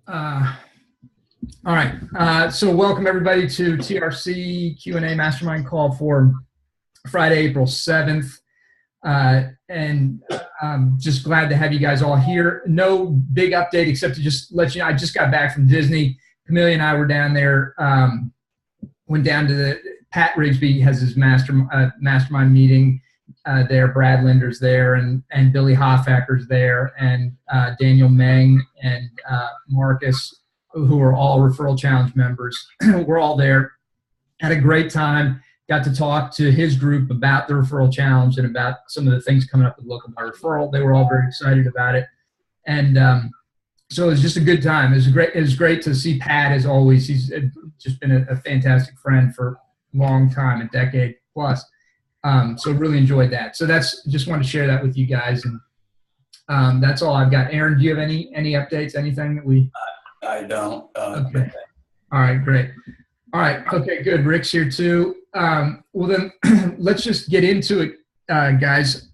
Uh, all right. So welcome everybody to TRC Q&A Mastermind Call for Friday, April 7th. And I'm just glad to have you guys all here. No big update except to just let you know, I just got back from Disney. Camelia and I were down there, went down to Pat Rigsby has his mastermind meeting there. Brad Linder's there, and Billy Hoffacker's there, and Daniel Meng and Marcus, who are all Referral Challenge members. We're all there. Had a great time. Got to talk to his group about the Referral Challenge and about some of the things coming up with Local by Referral. They were all very excited about it. And so it was just a good time. It was great to see Pat, as always. He's just been a fantastic friend for a long time, a decade plus. So really enjoyed that. So just wanted to share that with you guys. And that's all I've got. Aaron, do you have any updates, anything that we? I don't. Okay. All right, great. All right. Okay, good. Rick's here too. Well, then let's just get into it, guys.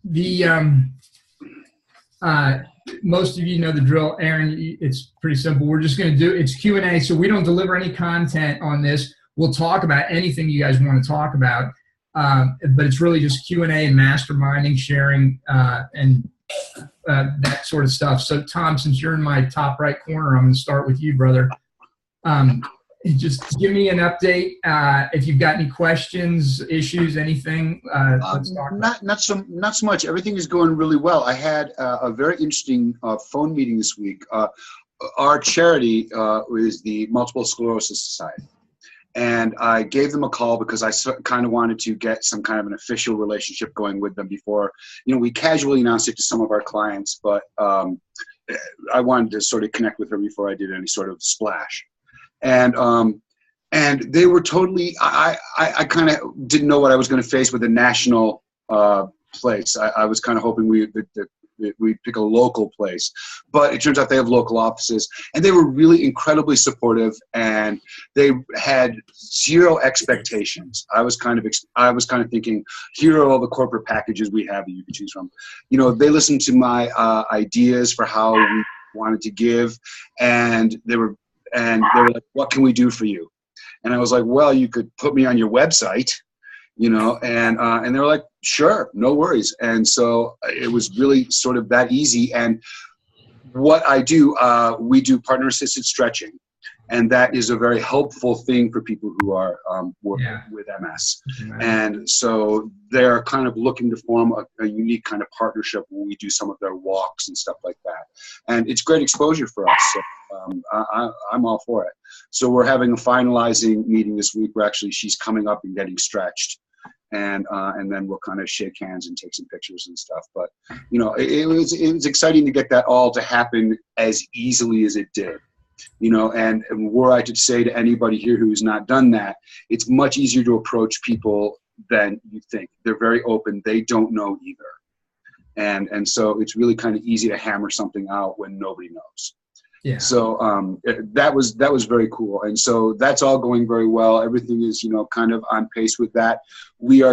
Most of you know the drill. Aaron, it's pretty simple. We're just going to it's Q&A, so we don't deliver any content on this. We'll talk about anything you guys want to talk about, but it's really just Q&A and masterminding, sharing, and that sort of stuff. So, Tom, since you're in my top right corner, I'm going to start with you, brother. Just give me an update if you've got any questions, issues, anything. Let's talk. Not so much. Everything is going really well. I had a very interesting phone meeting this week. Our charity is the Multiple Sclerosis Society, and I gave them a call because I kind of wanted to get some kind of an official relationship going with them before. We casually announced it to some of our clients, but I wanted to sort of connect with her before I did any sort of splash. And they were totally, I kind of didn't know what I was going to face with a national place. I was kind of hoping we'd pick a local place, but it turns out they have local offices, and they were really incredibly supportive, and they had zero expectations. I was kind of thinking, here are all the corporate packages we have that you can choose from. They listened to my ideas for how we wanted to give, and they were like, what can we do for you? And I was like, well, you could put me on your website, and they were like, sure, no worries. And so it was really sort of that easy. And what I do, we do partner assisted stretching. And that is a very helpful thing for people who are working with MS. Right. And so they're kind of looking to form a unique kind of partnership where we do some of their walks and stuff like that. And it's great exposure for us. So, I'm all for it. So we're having a finalizing meeting this week where actually she's coming up and getting stretched. And then we'll kind of shake hands and take some pictures and stuff. But, it was exciting to get that all to happen as easily as it did. And were I to say to anybody here who has not done that, it's much easier to approach people than you think. They're very open. They don't know either. And so it's really kind of easy to hammer something out when nobody knows. Yeah. So that was very cool. And so that's all going very well. Everything is, kind of on pace with that. We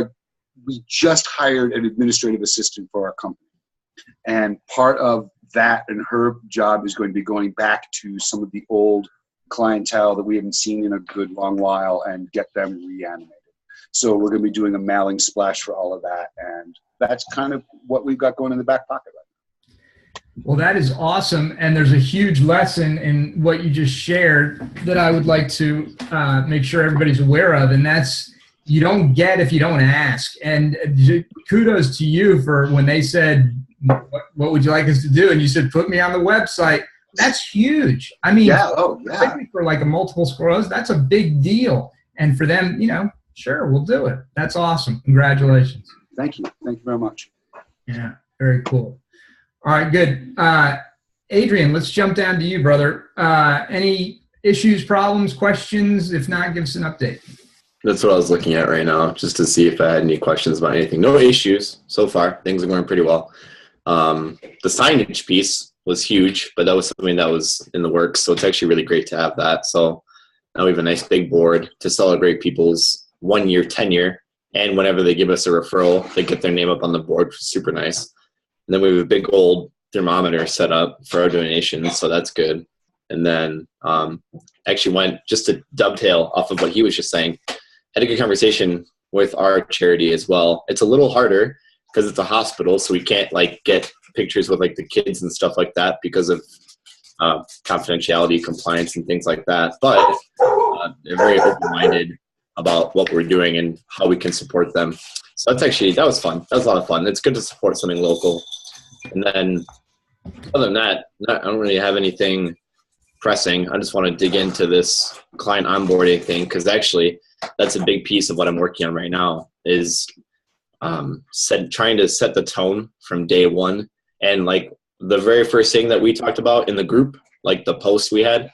just hired an administrative assistant for our company. And part of that and her job is going to be going back to some of the old clientele that we haven't seen in a good long while and get them reanimated. So we're going to be doing a mailing splash for all of that. And that's kind of what we've got going in the back pocket right now. Well, that is awesome. And there's a huge lesson in what you just shared that I would like to make sure everybody's aware of. And that's, you don't get if you don't ask. And kudos to you for when they said, what would you like us to do? And you said, put me on the website. That's huge. I mean, for like a multiple sclerosis, that's a big deal. And for them, sure, we'll do it. That's awesome. Congratulations. Thank you. Thank you very much. Yeah, very cool. All right, good. Adrian, let's jump down to you, brother. Any issues, problems, questions? If not, give us an update. That's what I was looking at right now, just to see if I had any questions about anything. No issues so far. Things are going pretty well. The signage piece was huge, but that was something that was in the works. So it's actually really great to have that. So now we have a nice big board to celebrate people's 1-year tenure. And whenever they give us a referral, they get their name up on the board, which is super nice. And then we have a big old thermometer set up for our donations. So that's good. And then actually went, just to dovetail off of what he was just saying, had a good conversation with our charity as well. It's a little harder because it's a hospital, so we can't like get pictures with like the kids and stuff like that because of confidentiality, compliance, and things like that. But they're very open-minded about what we're doing and how we can support them. So that was fun. That was a lot of fun. It's good to support something local. And then other than that, I don't really have anything pressing. I just want to dig into this client onboarding thing, because actually that's a big piece of what I'm working on right now, is trying to set the tone from day one. And like the very first thing that we talked about in the group, like the post we had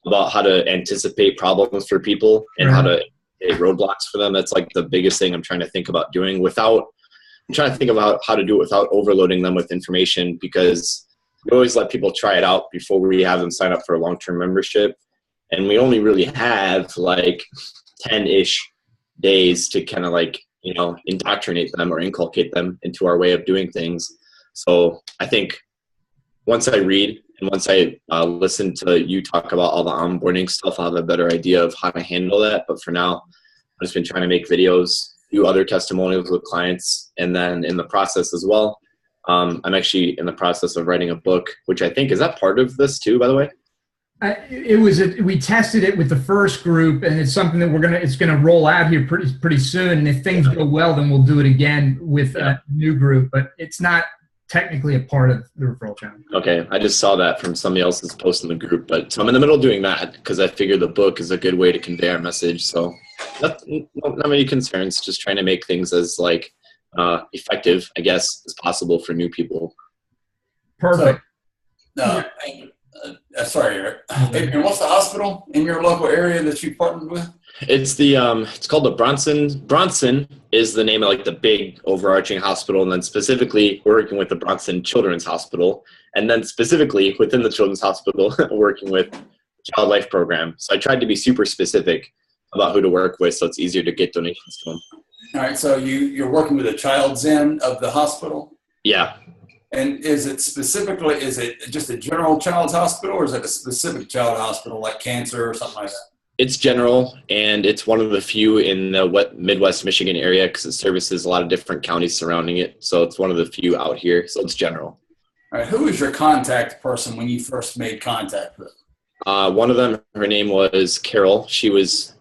about how to anticipate problems for people and how to hit roadblocks for them. That's like the biggest thing I'm trying to think about doing I'm trying to think about how to do it without overloading them with information, because we always let people try it out before we have them sign up for a long-term membership. And we only really have like 10-ish days to kind of like, indoctrinate them or inculcate them into our way of doing things. So I think once I read and once I listen to you talk about all the onboarding stuff, I'll have a better idea of how to handle that. But for now, I've just been trying to make videos, do other testimonials with clients, and then in the process as well, I'm actually in the process of writing a book, which I think, is that part of this too, by the way? We tested it with the first group, and it's something that it's gonna roll out here pretty soon. And if things go well, then we'll do it again with a new group. But it's not technically a part of the referral channel. Okay, I just saw that from somebody else's post in the group, but so I'm in the middle of doing that because I figured the book is a good way to convey our message. So not many concerns, just trying to make things as like effective, I guess, as possible for new people. Perfect. Sorry, Eric. Adrian, what's the hospital in your local area that you partnered with? It's it's called the Bronson is the name of like the big overarching hospital, and then specifically we're working with the Bronson Children's Hospital, and then specifically within the Children's Hospital working with Child Life Program. So I tried to be super specific about who to work with, so it's easier to get donations to them. All right, so you're working with the child's end of the hospital? Yeah. And is it just a general child's hospital, or is it a specific child hospital like cancer or something like that? It's general, and it's one of the few in the Midwest Michigan area because it services a lot of different counties surrounding it. So it's one of the few out here. So it's general. All right. Who was your contact person when you first made contact with them? One of them, her name was Carol. She was,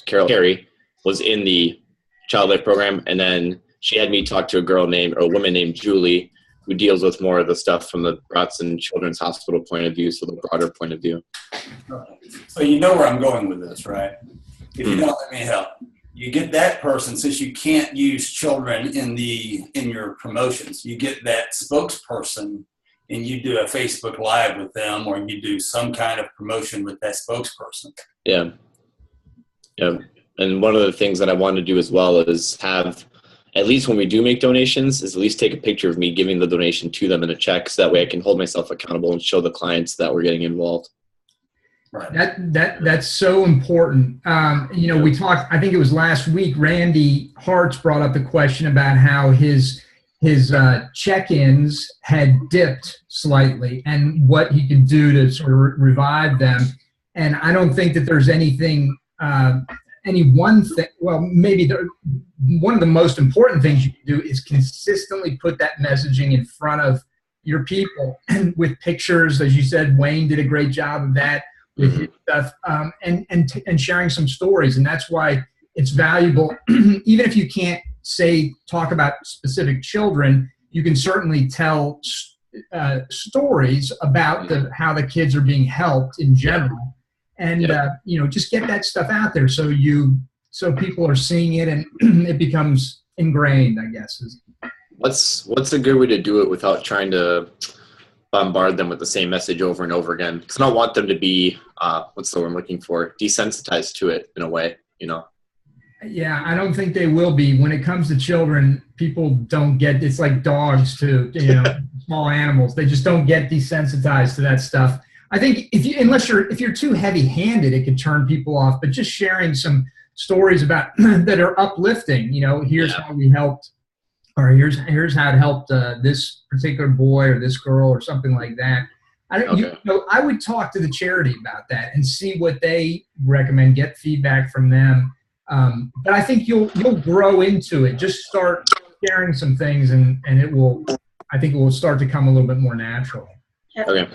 Carrie was in the Child Life Program, and then she had me talk to a woman named Julie, who deals with more of the stuff from the Bronson Children's Hospital point of view, so the broader point of view. So you know where I'm going with this, right? If you don't, let me help. You get that person, since you can't use children in your promotions, you get that spokesperson and you do a Facebook Live with them, or you do some kind of promotion with that spokesperson. Yeah. Yeah. And one of the things that I want to do as well is have, at least when we do make donations, is at least take a picture of me giving the donation to them in a check, so that way I can hold myself accountable and show the clients that we're getting involved. Right. That's so important. We talked, I think it was last week, Randy Hartz brought up the question about how his check-ins had dipped slightly and what he could do to sort of revive them. And I don't think that there's anything, any one thing, well, maybe one of the most important things you can do is consistently put that messaging in front of your people, and with pictures, as you said, Wayne did a great job of that with his stuff, and sharing some stories. And that's why it's valuable. Even if you can't talk about specific children, you can certainly tell stories about how the kids are being helped in general. And just get that stuff out there so people are seeing it and it becomes ingrained, I guess. What's a good way to do it without trying to bombard them with the same message over and over again? Because I don't want them to be what's the word I'm looking for? Desensitized to it in a way, Yeah, I don't think they will be. When it comes to children, people don't get. It's like dogs to small animals. They just don't get desensitized to that stuff. I think if you're too heavy-handed, it could turn people off. But just sharing some stories about that are uplifting. Here's how we helped, or here's how it helped this particular boy or this girl or something like that. I don't, Okay. I would talk to the charity about that and see what they recommend, get feedback from them. But I think you'll grow into it. Just start sharing some things, and I think it will start to come a little bit more natural. Okay.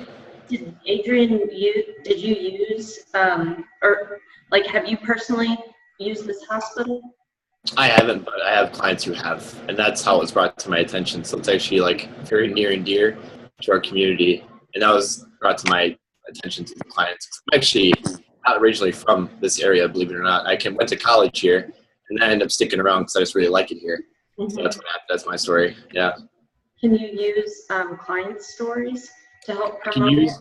Did Adrian, did you use, or like, have you personally used this hospital? I haven't, but I have clients who have, and that's how it was brought to my attention. So it's actually like very near and dear to our community, and that was brought to my attention to the clients. I'm actually not originally from this area, believe it or not. I went to college here, and then I ended up sticking around because I just really like it here. Mm-hmm. So that's my story. Yeah. Can you use client stories to help promote it?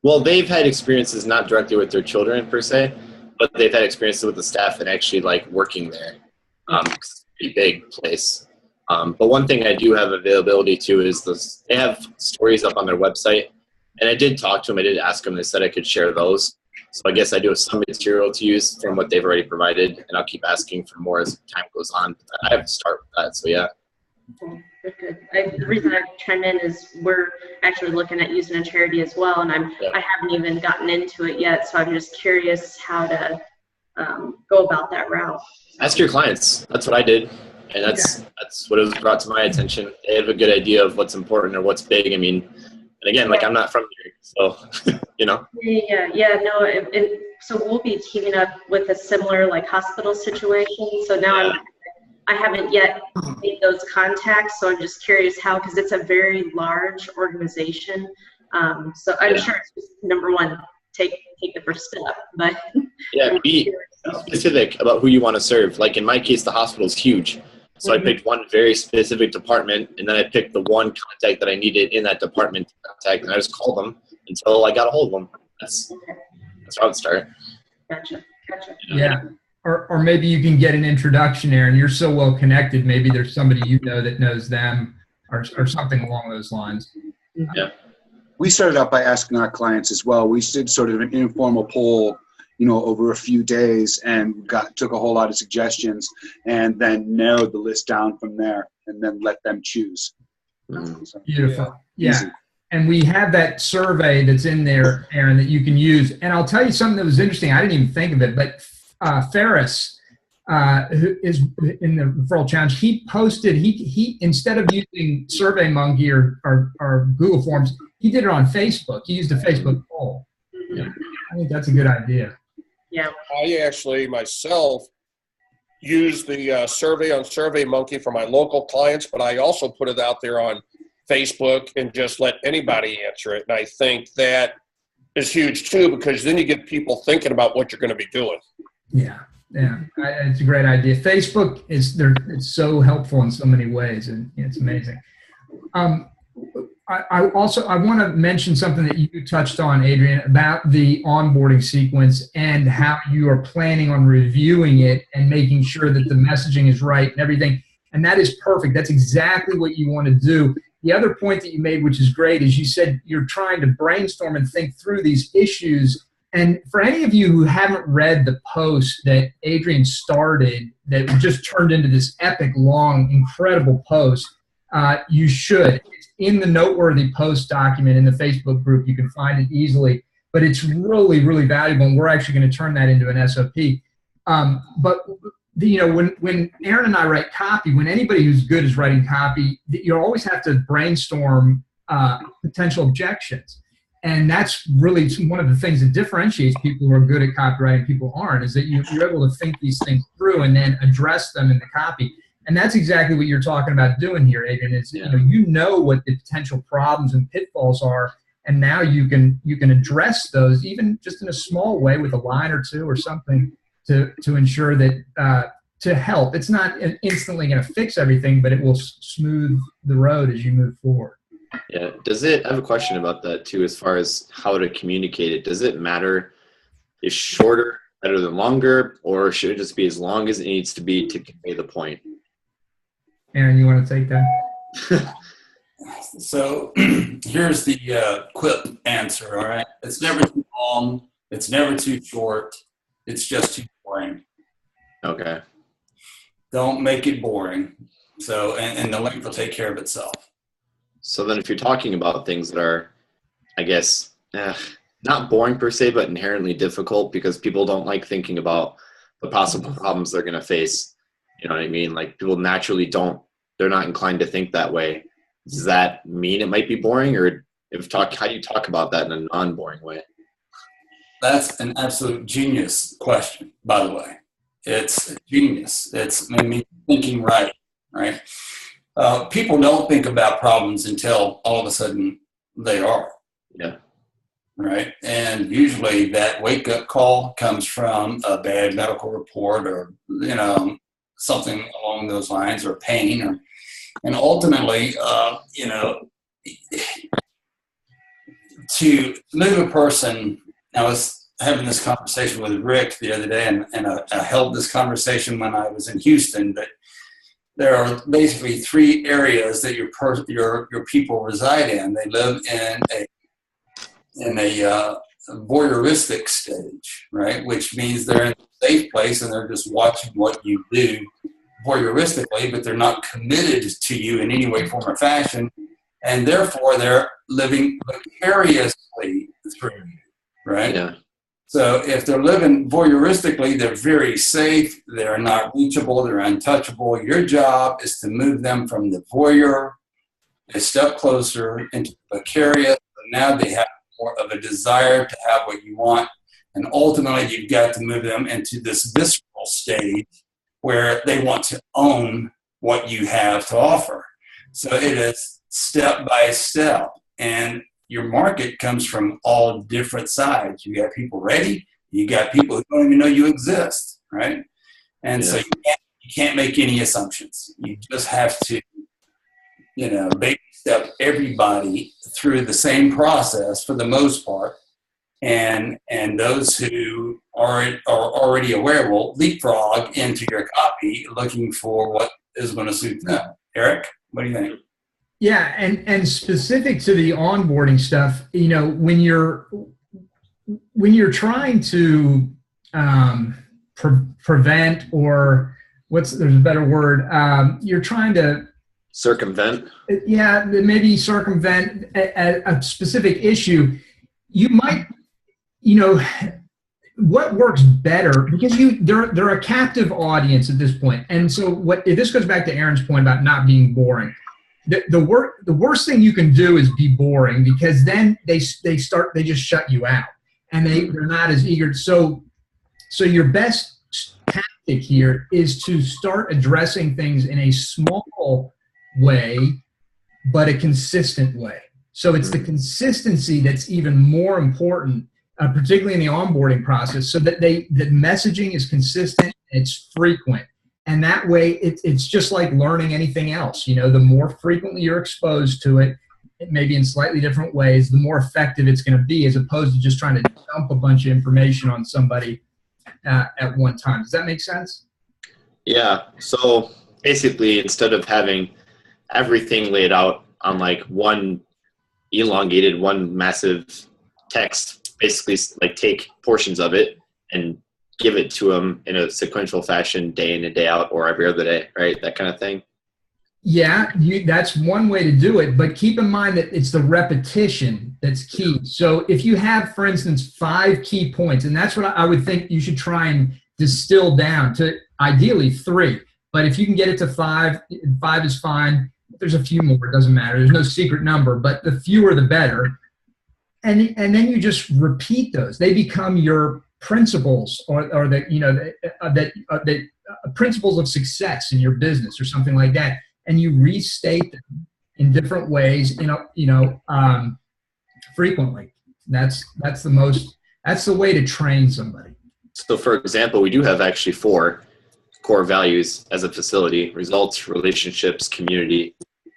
Well, they've had experiences not directly with their children per se, but they've had experiences with the staff and actually like working there. It's a pretty big place. But one thing I do have availability to is they have stories up on their website, and I did talk to them. I did ask them. They said I could share those. So I guess I do have some material to use from what they've already provided, and I'll keep asking for more as time goes on. I have to start with that. So yeah. Okay, good. The reason I chimed in is we're actually looking at using a charity as well, and I haven't even gotten into it yet. So I'm just curious how to go about that route. Ask your clients. That's what I did. And that's what it was brought to my attention. They have a good idea of what's important or what's big. I mean, and again, like I'm not from here, so, you know. No, so we'll be teaming up with a similar like hospital situation. So now I haven't yet made those contacts. So I'm just curious how, because it's a very large organization. So I'm sure it's just, number one, take the first step, but be specific about who you want to serve. Like in my case, the hospital is huge. So I picked one very specific department, and then I picked the one contact that I needed in that department to contact, and I just called them until I got a hold of them. That's how I would start. Gotcha. Yeah. Or maybe you can get an introduction there, and you're so well connected, maybe there's somebody you know that knows them or something along those lines. Yeah. We started out by asking our clients as well. We did sort of an informal poll, over a few days, and took a whole lot of suggestions, and then narrowed the list down from there, and then let them choose. So, beautiful. Yeah. And we have that survey that's in there, Aaron, that you can use. And I'll tell you something that was interesting. I didn't even think of it, but Ferris, who is in the referral challenge, he posted, he instead of using SurveyMonkey or Google Forms, he did it on Facebook. He used a Facebook poll. Yeah. I think that's a good idea. Yeah. I actually myself use the survey on SurveyMonkey for my local clients, but I also put it out there on Facebook and just let anybody answer it. And I think that is huge too, because then you get people thinking about what you're going to be doing. Yeah. It's a great idea. Facebook it's so helpful in so many ways, and it's amazing. I want to mention something that you touched on, Adrian, about the onboarding sequence and how you are planning on reviewing it and making sure that the messaging is right and everything. And that is perfect. That's exactly what you want to do. The other point that you made, which is great, is you said you're trying to brainstorm and think through these issues. And for any of you who haven't read the post that Adrian started that just turned into this epic, long, incredible post, you should. It's in the noteworthy post document in the Facebook group. You can find it easily. But it's really, really valuable, and we're actually going to turn that into an SOP. But when Aaron and I write copy, when anybody who's good is writing copy, you always have to brainstorm potential objections. And that's really one of the things that differentiates people who are good at copywriting and people aren't, is that you're able to think these things through and then address them in the copy. And that's exactly what you're talking about doing here, Adrian. Is you know what the potential problems and pitfalls are, and now you can address those even just in a small way with a line or two or something to ensure that to help. It's not instantly going to fix everything, but it will smooth the road as you move forward. Yeah. I have a question about that too, as far as how to communicate it. Does it matter? Is shorter better than longer, or should it just be as long as it needs to be to convey the point? Aaron, you want to take that? So here's the quip answer, all right? It's never too long. It's never too short. It's just too boring. Okay. Don't make it boring. So, and the length will take care of itself. So then if you're talking about things that are, I guess, not boring per se, but inherently difficult because people don't like thinking about the possible problems they're going to face. You know what I mean? Like people naturally they're not inclined to think that way. Does that mean it might be boring, or how do you talk about that in a non-boring way? That's an absolute genius question, by the way. It's genius. It's thinking right? People don't think about problems until all of a sudden they are. Yeah. Right. And usually that wake-up call comes from a bad medical report or, something along those lines, or pain, and ultimately, to move a person. I was having this conversation with Rick the other day, and I held this conversation when I was in Houston, but there are basically three areas that your people reside in. They live in a voyeuristic stage, right? Which means they're in a safe place and they're just watching what you do voyeuristically, but they're not committed to you in any way, form, or fashion, and therefore they're living vicariously through you, right? Yeah. So if they're living voyeuristically, they're very safe, they're not reachable, they're untouchable. Your job is to move them from the voyeur a step closer into vicarious. Now they have more of a desire to have what you want, and ultimately you've got to move them into this visceral stage where they want to own what you have to offer. So it is step by step, and your market comes from all different sides. You got people ready, you got people who don't even know you exist, right? And so you can't make any assumptions. You just have to, baby step everybody through the same process for the most part. And those who are already aware will leapfrog into your copy looking for what is going to suit them. Eric, what do you think? Yeah, and specific to the onboarding stuff, when you're trying to prevent, or there's a better word, you're trying to circumvent. Yeah, maybe circumvent a specific issue. You might, what works better, because they're a captive audience at this point. And so this goes back to Aaron's point about not being boring. The worst thing you can do is be boring, because then they just shut you out, and they're not as eager. So your best tactic here is to start addressing things in a small way, but a consistent way. So it's the consistency that's even more important, particularly in the onboarding process, so that the messaging is consistent, it's frequent. And that way, it's just like learning anything else. The more frequently you're exposed to it, maybe in slightly different ways, the more effective it's going to be, as opposed to just trying to dump a bunch of information on somebody at one time. Does that make sense? Yeah. So basically, instead of having everything laid out on like one massive text, basically like take portions of it and give it to them in a sequential fashion, day in and day out, or every other day, right? That kind of thing. Yeah, that's one way to do it, but keep in mind that it's the repetition that's key. So if you have, for instance, 5 key points, and that's what I would think you should try and distill down to, ideally 3. But if you can get it to 5, 5 is fine. There's a few more, it doesn't matter. There's no secret number, but the fewer the better. And then you just repeat those. They become your principles, or the principles of success in your business, or something like that. And you restate them in different ways, frequently. That's the way to train somebody. So, for example, we do have actually 4 core values as a facility: results, relationships, community.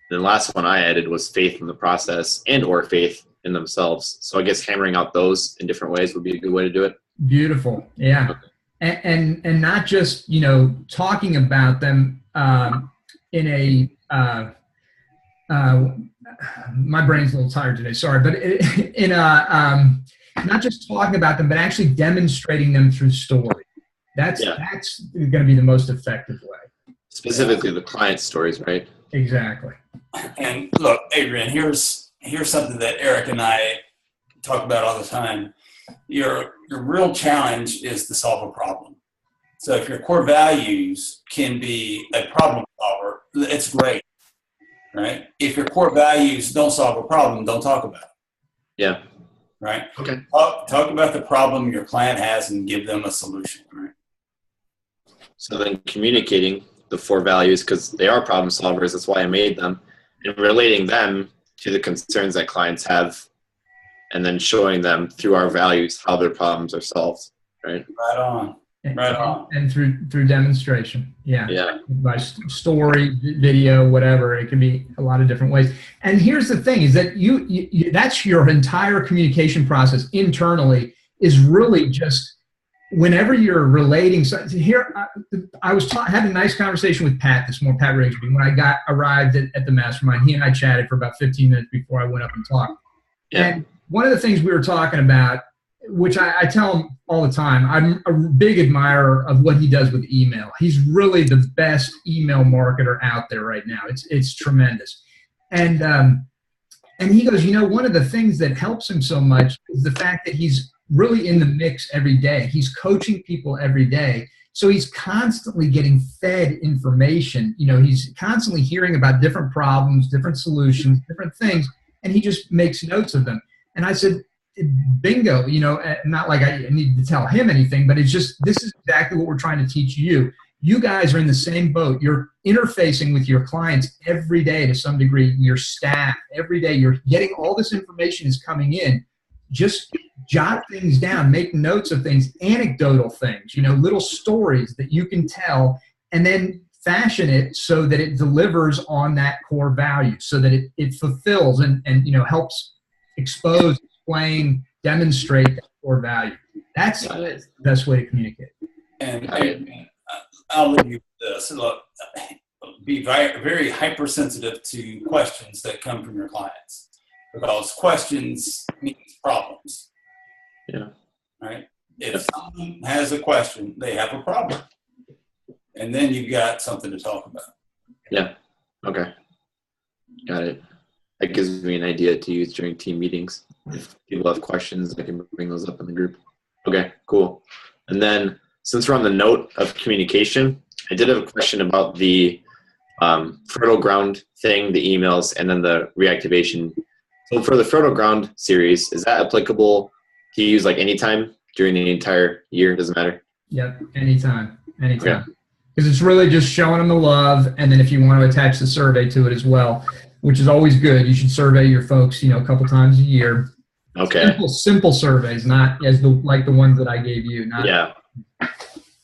And the last one I added was faith in the process and/or faith in themselves. So I guess hammering out those in different ways would be a good way to do it. Beautiful. Yeah. Okay. And not just, talking about them in a, my brain's a little tired today, sorry, but in a, not just talking about them, but actually demonstrating them through story. That's going to be the most effective way. Specifically the client stories, right? Exactly. And look, Adrian, here's something that Eric and I talk about all the time, your real challenge is to solve a problem. So if your core values can be a problem solver, it's great, right? If your core values don't solve a problem, don't talk about it. Yeah. Right? Okay. Talk about the problem your client has and give them a solution, right? So then communicating the 4 values, because they are problem solvers, that's why I made them, and relating them to the concerns that clients have, and then showing them through our values how their problems are solved, right? Right on. Right on. And through demonstration. Yeah. Yeah. By story, video, whatever. It can be a lot of different ways. And here's the thing is that you that's your entire communication process internally is really just whenever you're relating. So here, I was having a nice conversation with Pat this morning, Pat Rigsby, when I arrived at the mastermind. He and I chatted for about 15 minutes before I went up and talked. Yeah. And one of the things we were talking about, which I tell him all the time, I'm a big admirer of what he does with email. He's really the best email marketer out there right now. It's tremendous. And he goes, one of the things that helps him so much is the fact that he's really in the mix every day. He's coaching people every day. So he's constantly getting fed information. He's constantly hearing about different problems, different solutions, different things, and he just makes notes of them. And I said, bingo, not like I need to tell him anything, but it's just, this is exactly what we're trying to teach you. You guys are in the same boat. You're interfacing with your clients every day to some degree, your staff, every day. You're getting all this information is coming in. Just jot things down, make notes of things, anecdotal things, little stories that you can tell, and then fashion it so that it delivers on that core value, so that it fulfills and helps expose, explain, demonstrate that core value. That's the best way to communicate. And I'll leave you with this. Look, be very, very hypersensitive to questions that come from your clients, because questions mean problems. Yeah. Right? If someone has a question, they have a problem. And then you've got something to talk about. Yeah. Okay. Got it. That gives me an idea to use during team meetings. If people have questions, I can bring those up in the group. Okay, cool. And then since we're on the note of communication, I did have a question about the fertile ground thing, the emails, and then the reactivation. So for the fertile ground series, is that applicable to use like anytime during the entire year? Doesn't matter? Yep, anytime. Because it's really just showing them the love, and then if you want to attach the survey to it as well, which is always good. You should survey your folks, a couple times a year. Okay. Simple surveys, not as like the ones that I gave you. Yeah.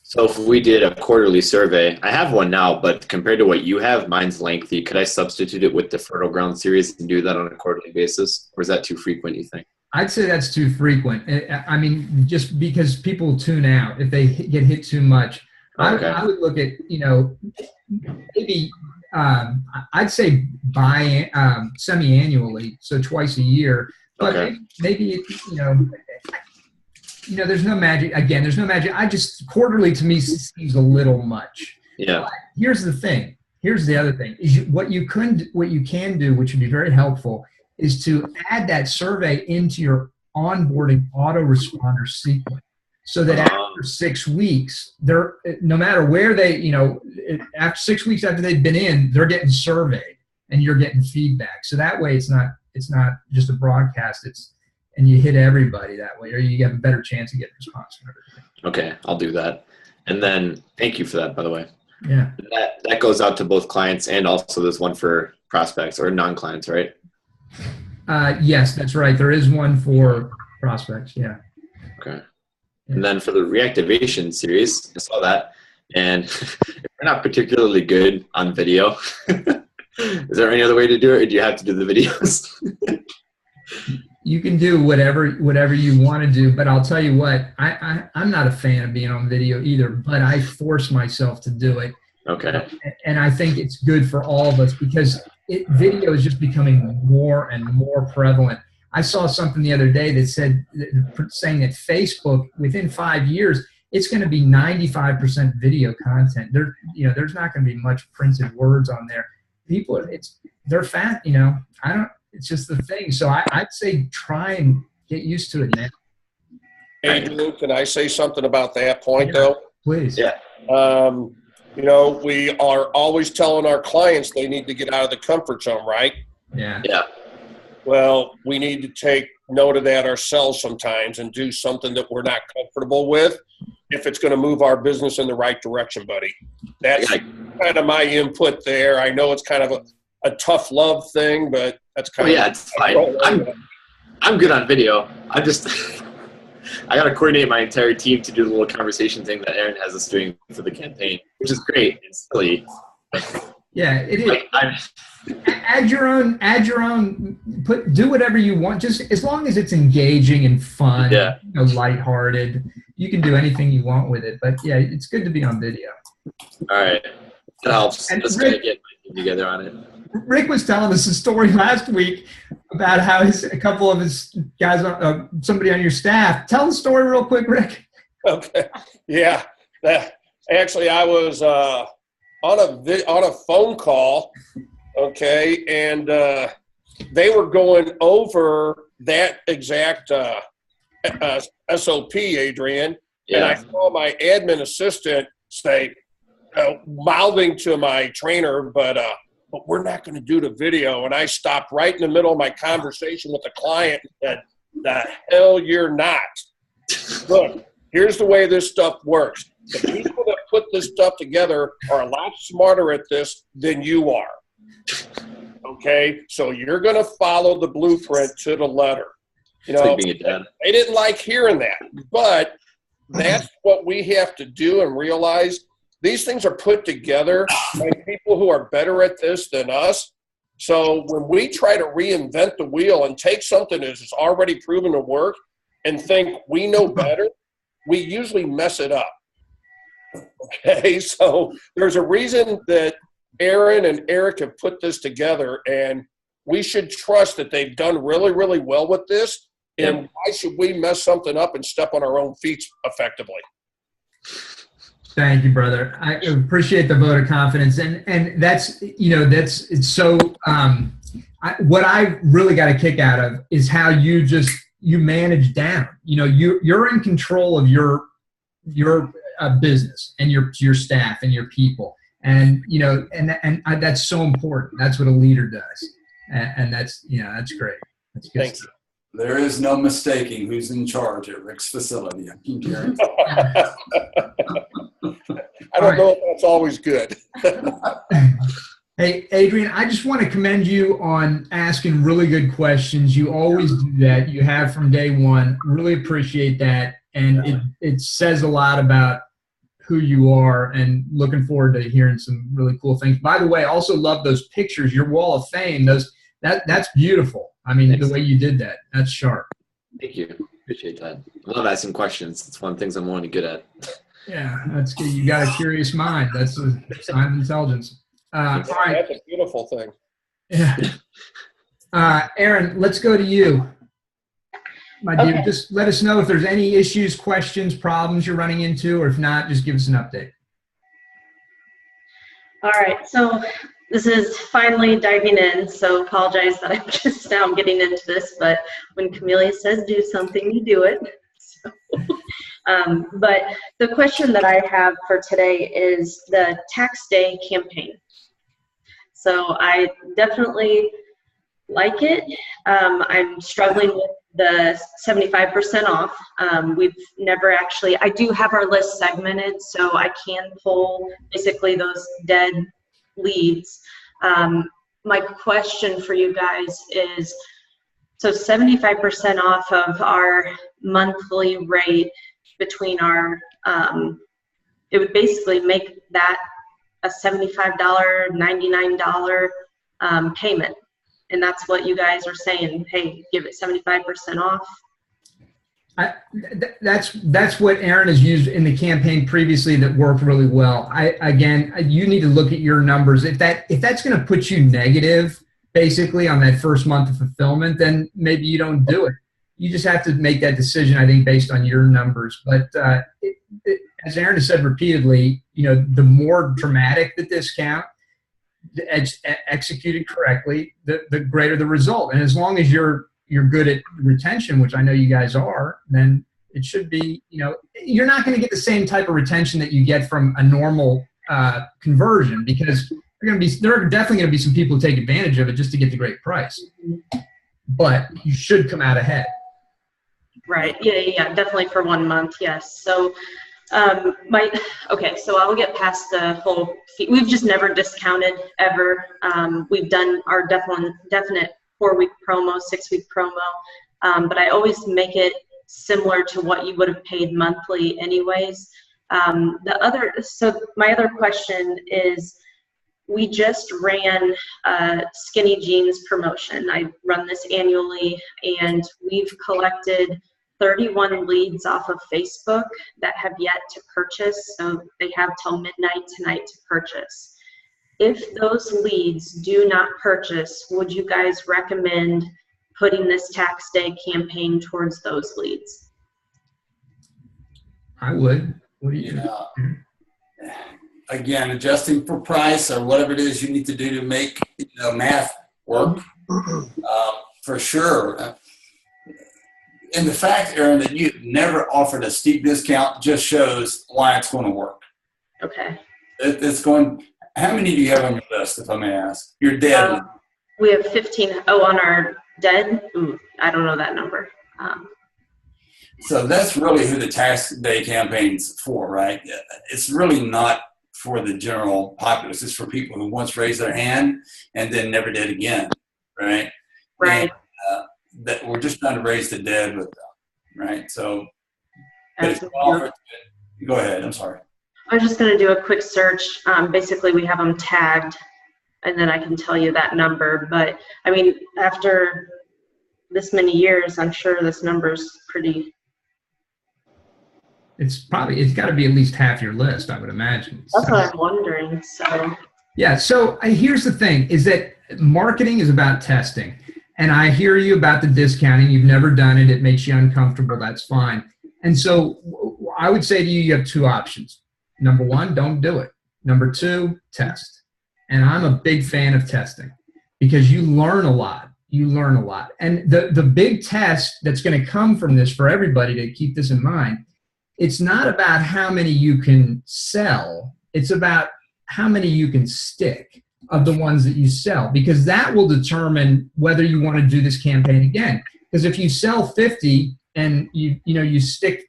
So if we did a quarterly survey, I have one now, but compared to what you have, mine's lengthy. Could I substitute it with the Fertile Ground series and do that on a quarterly basis? Or is that too frequent, you think? I'd say that's too frequent. I mean, just because people tune out if they get hit too much. Okay. I would look at, maybe I'd say semi-annually, so twice a year. But okay. maybe there's no magic. Again, there's no magic. Quarterly to me seems a little much. Yeah. But here's the thing. Here's the other thing. Is what you can do, which would be very helpful, is to add that survey into your onboarding autoresponder sequence, so that after 6 weeks, they're no matter where they, after 6 weeks after they've been in, they're getting surveyed and you're getting feedback. So that way, it's not just a broadcast. And you hit everybody that way, or you have a better chance of getting a response from everybody. Okay, I'll do that. And then thank you for that, by the way. Yeah. That goes out to both clients and also there's one for prospects or non-clients, right? Yes, that's right. There is one for prospects. Yeah. Okay. And then for the reactivation series, I saw that. And we're not particularly good on video. Is there any other way to do it, or do you have to do the videos? You can do whatever you want to do, but I'll tell you what, I'm not a fan of being on video either, but I force myself to do it. Okay. And I think it's good for all of us because video is just becoming more and more prevalent. I saw something the other day that saying that Facebook, within 5 years, it's going to be 95% video content. There's not going to be much printed words on there. People, they're fat. It's just the thing. So I'd say try and get used to it now. Adrian, can I say something about that point, though? Please. Yeah. You know, we are always telling our clients they need to get out of the comfort zone, right? Yeah. Yeah. Well, we need to take note of that ourselves sometimes and do something that we're not comfortable with if it's going to move our business in the right direction, buddy. That's kind of my input there. I know it's kind of a tough love thing, but that's kind of. Yeah, it's fine. I'm good on video. I'm just I got to coordinate my entire team to do the little conversation thing that Aaron has us doing for the campaign, which is great. It's silly. Yeah, it is. Add your own. Do whatever you want. Just as long as it's engaging and fun, Yeah. Lighthearted. You can do anything you want with it. But yeah, it's good to be on video. All right, that helps. And Let's kind of get my team together on it. Rick was telling us a story last week about how a couple of his guys, somebody on your staff. Tell the story real quick, Rick. Okay. Yeah. Actually, I was on a phone call. Okay, and they were going over that exact SOP, Adrian. Yeah. And I saw my admin assistant say, mouthing to my trainer, but we're not going to do the video. And I stopped right in the middle of my conversation with the client and said, the hell you're not. Look, here's the way this stuff works. The people that put this stuff together are a lot smarter at this than you are. Okay, so you're going to follow the blueprint to the letter. You know, like being a dad. they didn't like hearing that, but that's what we have to do and realize. These things are put together by people who are better at this than us. So when we try to reinvent the wheel and take something that is already proven to work and think we know better, we usually mess it up. Okay, so there's a reason that Aaron and Eric have put this together, and we should trust that they've done really, really well with this. And why should we mess something up and step on our own feet effectively? Thank you, brother. I appreciate the vote of confidence, and that's it's so. What I really got a kick out of is how you manage down. You're in control of your business and your staff and your people, and that's so important. That's what a leader does, and that's great. That's good. Thank you. There is no mistaking who's in charge at Rick's facility. I can guarantee. I don't know if that's always good. Hey, Adrian, I just want to commend you on asking really good questions. You always do that. You have from day one. Really appreciate that. And it says a lot about who you are, and looking forward to hearing some really cool things. By the way, I also love those pictures, your wall of fame. That's beautiful. I mean, Thanks. The way you did that, that's sharp. Thank you. Appreciate that. I love asking questions. It's one of the things I'm only good at. Yeah, that's good. You got a curious mind. That's a sign of intelligence. All right. That's a beautiful thing. Yeah. Aaron, let's go to you. My dear, just let us know if there's any issues, questions, problems you're running into, or if not, just give us an update. All right, so this is finally diving in, so apologize that I'm just now getting into this, but when Camellia says do something, you do it. So, but the question that I have for today is the tax day campaign. So I definitely like it. I'm struggling with the 75% off. We've never actually, I do have our list segmented, so I can pull basically those dead leads. My question for you guys is, so 75% off of our monthly rate between our, it would basically make that a $75, $99 payment. And that's what you guys are saying, hey, give it 75% off. That's what Aaron has used in the campaign previously that worked really well. Again, you need to look at your numbers. If that's going to put you negative, basically on that first month of fulfillment, then maybe you don't do it. You just have to make that decision, I think, based on your numbers. But as Aaron has said repeatedly, the more dramatic the discount, executed correctly, the greater the result. And as long as you're you're good at retention, which I know you guys are, then it should be, you're not going to get the same type of retention that you get from a normal conversion, because there are definitely going to be some people who take advantage of it just to get the great price. But you should come out ahead. Right. Yeah, definitely for 1 month. Yes. So, so I'll get past the whole fee. We've just never discounted ever. We've done our definite 4-week promo, 6-week promo. But I always make it similar to what you would have paid monthly anyways. My other question is, we just ran a skinny jeans promotion. I run this annually, and we've collected 31 leads off of Facebook that have yet to purchase. So they have till midnight tonight to purchase. If those leads do not purchase, would you guys recommend putting this tax day campaign towards those leads? I would. What do you think? Again, adjusting for price or whatever it is you need to do to make math work, for sure. And the fact, Aaron, that you've never offered a steep discount just shows why it's going to work. Okay. It's going. How many do you have on your list, if I may ask? Your dead. We have 15. Oh, on our dead? I don't know that number. So that's really who the tax day campaign's for, right? It's really not for the general populace. It's for people who once raised their hand and then never did again, right? Right. And, that we're just trying to raise the dead with them, right? So, but if go ahead. I'm sorry. I was just going to do a quick search. Basically, we have them tagged, and then I can tell you that number. But I mean, after this many years, I'm sure this number's pretty. It's got to be at least half your list, I would imagine. That's what I'm wondering. So. Yeah. So here's the thing: is that marketing is about testing. And I hear you about the discounting. You've never done it. It makes you uncomfortable. That's fine. And so I would say to you, you have 2 options. Number 1, don't do it. Number 2, test. And I'm a big fan of testing because you learn a lot. And the big test that's going to come from this for everybody, to keep this in mind, it's not about how many you can sell. It's about how many you can stick of the ones that you sell, because that will determine whether you want to do this campaign again. Because if you sell 50 and you stick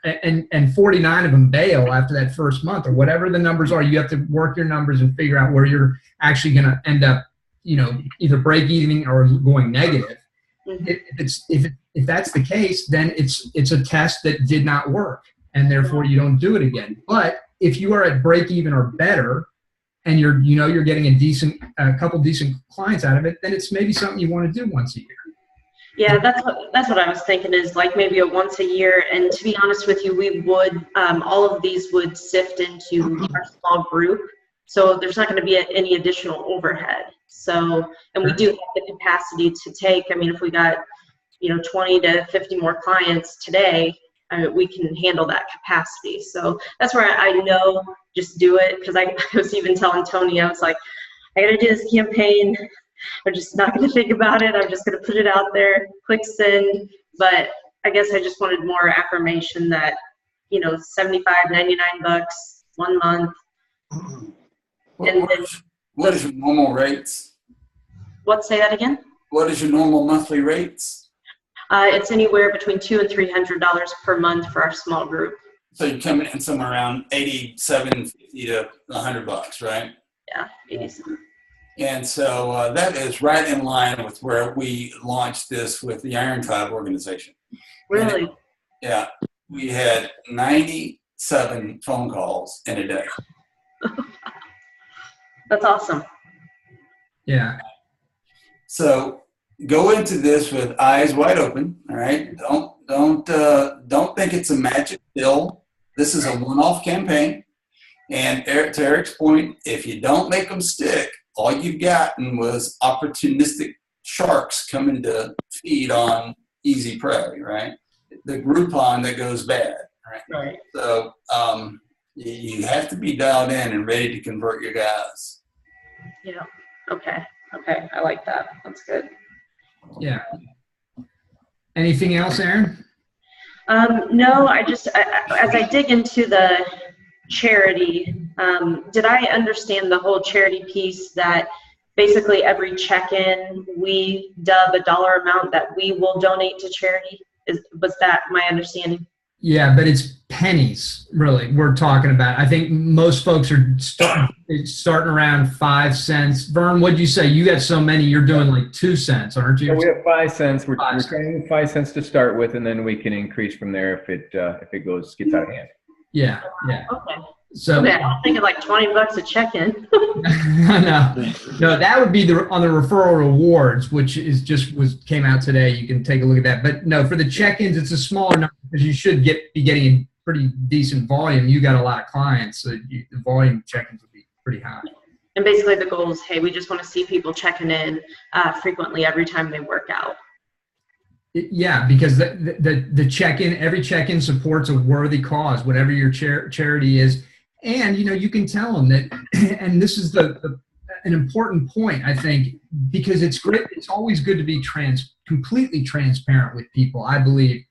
and 49 of them bail after that first month, or whatever the numbers are, you have to work your numbers and figure out where you're actually going to end up, either break even or going negative. If that's the case, then it's a test that did not work, and therefore you don't do it again. But if you are at break even or better, and you're getting a couple decent clients out of it, then it's maybe something you want to do once a year. Yeah, that's what I was thinking, is like maybe a once a year. And to be honest with you, we would all of these would sift into our small group, so there's not going to be any additional overhead. So, and we do have the capacity to take. I mean, if we got 20 to 50 more clients today, we can handle that capacity. So that's where I know, just do it, because I was even telling Tony, I was like, I got to do this campaign. I'm just not going to think about it. I'm just going to put it out there, click send. But I guess I just wanted more affirmation that, $75, $99, 1 month. What is your normal rates? Say that again? What is your normal monthly rates? It's anywhere between $200 and $300 per month for our small group. So you're coming in somewhere around $87.50 to $100, right? Yeah, 87. And so that is right in line with where we launched this with the Iron Tribe organization. Really? Yeah, we had 97 phone calls in a day. That's awesome. Yeah. So go into this with eyes wide open. All right. Don't think it's a magic pill. This is a one-off campaign. And to Eric's point, if you don't make them stick, all you've gotten was opportunistic sharks coming to feed on easy prey, right? The Groupon that goes bad, right? Right. So you have to be dialed in and ready to convert your guys. Yeah. Okay. I like that. That's good. Yeah. Anything else, Aaron? No, as I dig into the charity, did I understand the whole charity piece that basically every check-in we dub a dollar amount that we will donate to charity? Was that my understanding? Yeah, but it's pennies, really, we're talking about. I think most folks are starting around 5 cents. Vern, what'd you say? You got so many, you're doing like 2 cents, aren't you? So we have 5 cents. We're trying 5 cents to start with, and then we can increase from there if it gets out of hand. Yeah. Okay. So okay, I'm thinking like $20 a check-in. No, that would be on the referral rewards, which came out today. You can take a look at that. But no, for the check-ins, it's a smaller number because you should be getting a pretty decent volume. You got a lot of clients, so the volume of check-ins would be pretty high. And basically the goal is, hey, we just want to see people checking in frequently every time they work out. Yeah, because the check-in, every check-in supports a worthy cause, whatever your charity is. And, you can tell them that, and this is an important point, I think, because it's great. It's always good to be completely transparent with people, I believe.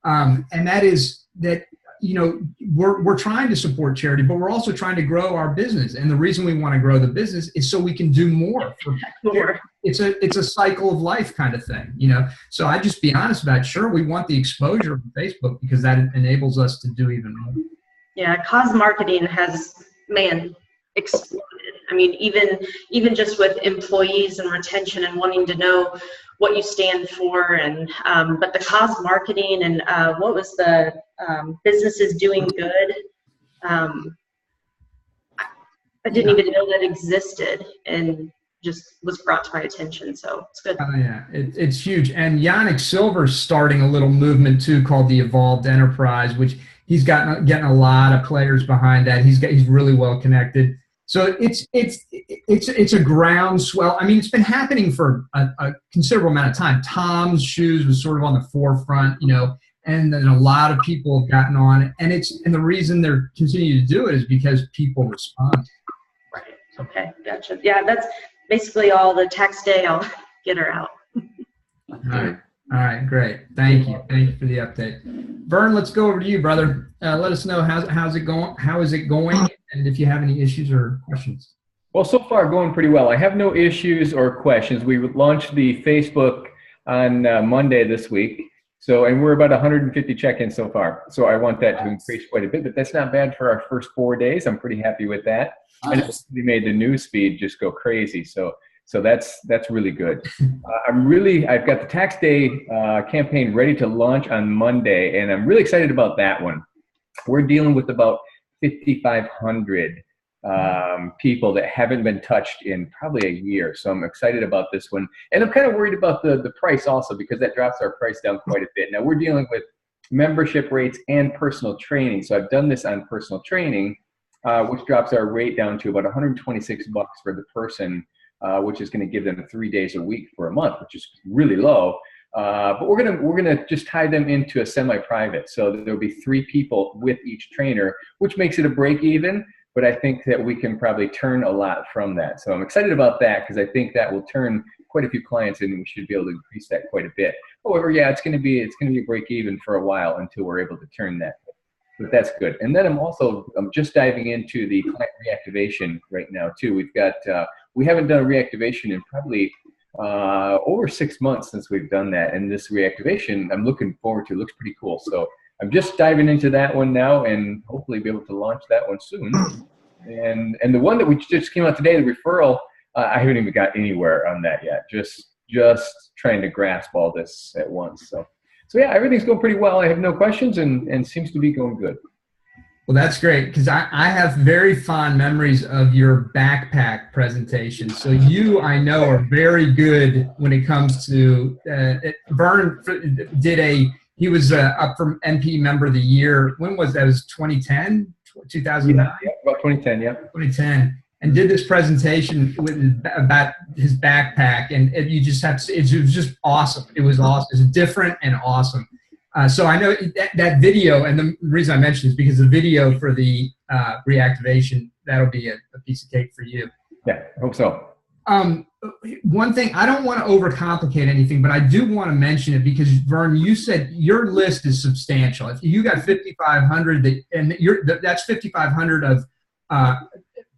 And that is that, we're trying to support charity, but we're also trying to grow our business. And the reason we want to grow the business is so we can do more. It's a cycle of life kind of thing, So I just be honest about it. Sure, we want the exposure on Facebook because that enables us to do even more. Yeah, cause marketing has, exploded. I mean, even just with employees and retention and wanting to know what you stand for, and but the cause marketing and what was the businesses doing good. I didn't even know that existed, and just was brought to my attention. So it's good. Oh yeah, it's huge. And Yannick Silver's starting a little movement too called the Evolved Enterprise, which he's getting a lot of players behind that. He's really well connected. So it's a groundswell. I mean, it's been happening for a considerable amount of time. Tom's Shoes was sort of on the forefront, and then a lot of people have gotten on it. And the reason they're continuing to do it is because people respond. Right. Okay. Gotcha. Yeah, that's basically all the tax day. I'll get her out. All right, great. Thank you. Thank you for the update. Vern, let's go over to you, brother. Let us know how's it going. How is it going? And if you have any issues or questions. Well, so far going pretty well. I have no issues or questions. We launched the Facebook on Monday this week. And we're about 150 check-ins so far. So I want that to increase quite a bit, but that's not bad for our first 4 days. I'm pretty happy with that. Nice. And it's really made the news feed just go crazy. So that's really good. I've got the tax day campaign ready to launch on Monday, and I'm really excited about that one. We're dealing with about 5,500 people that haven't been touched in probably a year. So I'm excited about this one. And I'm kind of worried about the price also, because that drops our price down quite a bit. Now we're dealing with membership rates and personal training. So I've done this on personal training, which drops our rate down to about $126 for the person, which is going to give them 3 days a week for a month, which is really low. But we're gonna just tie them into a semi-private, so there'll be 3 people with each trainer, which makes it a break even. But I think that we can probably turn a lot from that. So I'm excited about that because I think that will turn quite a few clients in, and we should be able to increase that quite a bit. However, yeah, it's gonna be a break even for a while until we're able to turn that. But that's good. And then I'm just diving into the client reactivation right now too. We haven't done a reactivation in probably over 6 months since we've done that, and this reactivation I'm looking forward to. It looks pretty cool. So I'm just diving into that one now, and hopefully be able to launch that one soon. And the one that we just came out today, the referral, I haven't even got anywhere on that yet. Just trying to grasp all this at once. So yeah, everything's going pretty well. I have no questions, and seems to be going good. Well, that's great, because I have very fond memories of your backpack presentation. So you, I know, are very good when it comes to Vern he was up for MP Member of the Year. When was that? It was 2010, 2009? Yeah, about 2010, yeah. 2010. And did this presentation about his backpack, and you just have to, it was just awesome. It was awesome. It was different and awesome. So I know that video, and the reason I mentioned is because the video for the reactivation, that'll be a piece of cake for you. Yeah, I hope so. one thing, I don't want to overcomplicate anything, but I do want to mention it because, Vern, you said your list is substantial. If you got 5,500, that's 5,500 of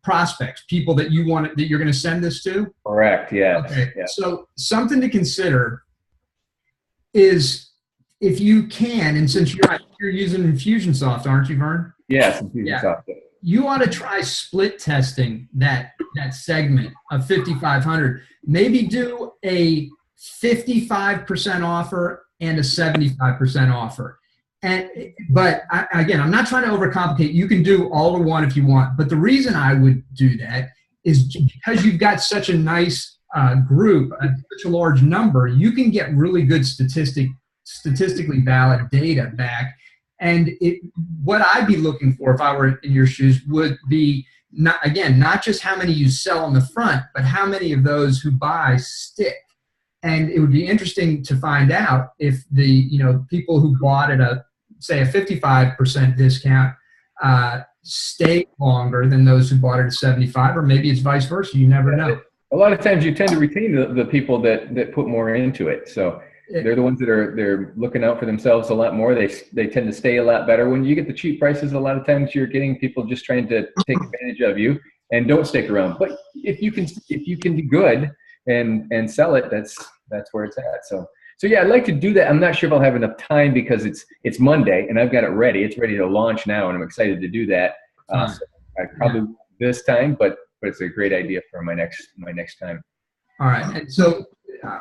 prospects, people that you're going to send this to? Correct, yeah. Okay, yeah. So something to consider is if you can, and since you're using Infusionsoft, aren't you, Vern? Yes, Infusionsoft. Yeah. You ought to try split testing that segment of 5,500. Maybe do a 55% offer and a 75% offer. But again, I'm not trying to overcomplicate. You can do all in one if you want. But the reason I would do that is because you've got such a nice group, such a large number, you can get really good statistically valid data back. And what I'd be looking for if I were in your shoes would be, not just how many you sell on the front, but how many of those who buy stick. And it would be interesting to find out if the people who bought at a 55% discount stay longer than those who bought it at 75, or maybe it's vice versa. You never know. A lot of times you tend to retain the people that put more into it. So they're the ones that they're looking out for themselves a lot more. They tend to stay a lot better. When you get the cheap prices, a lot of times you're getting people just trying to take advantage of you and don't stick around. But if you can do good and sell it, that's where it's at. So yeah, I'd like to do that. I'm not sure if I'll have enough time because it's Monday and I've got it ready. It's ready to launch now, and I'm excited to do that. So I probably this time, but it's a great idea for my next time. All right, and so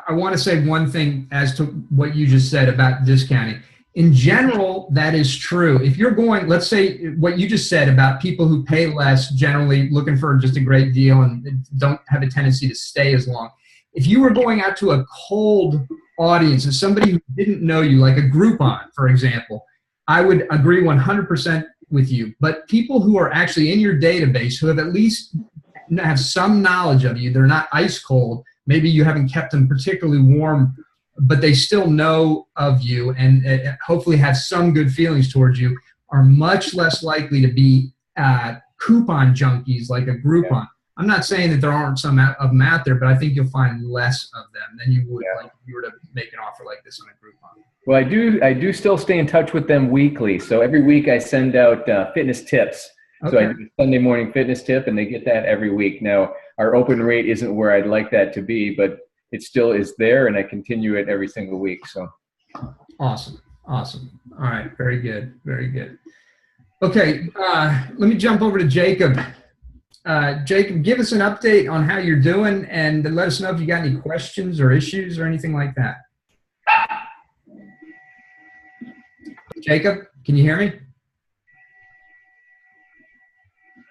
I want to say one thing as to what you just said about discounting. In general, that is true. If you're going, let's say what you just said about people who pay less, generally looking for just a great deal and don't have a tendency to stay as long. If you were going out to a cold audience, as somebody who didn't know you, like a Groupon, for example, I would agree 100% with you. But people who are actually in your database, who have at least have some knowledge of you, they're not ice cold, maybe you haven't kept them particularly warm, but they still know of you and hopefully have some good feelings towards you, are much less likely to be coupon junkies like a Groupon. Yeah. I'm not saying that there aren't some of them out there, but I think you'll find less of them than you would like if you were to make an offer like this on a Groupon. Well, I do still stay in touch with them weekly. So every week I send out fitness tips. Okay. So I do a Sunday morning fitness tip, and they get that every week. Now, our open rate isn't where I'd like that to be, but it still is there, and I continue it every single week. So awesome. All right, very good. Okay, let me jump over to Jacob. Jacob, give us an update on how you're doing, and let us know if you got any questions or issues or anything like that. Jacob, can you hear me?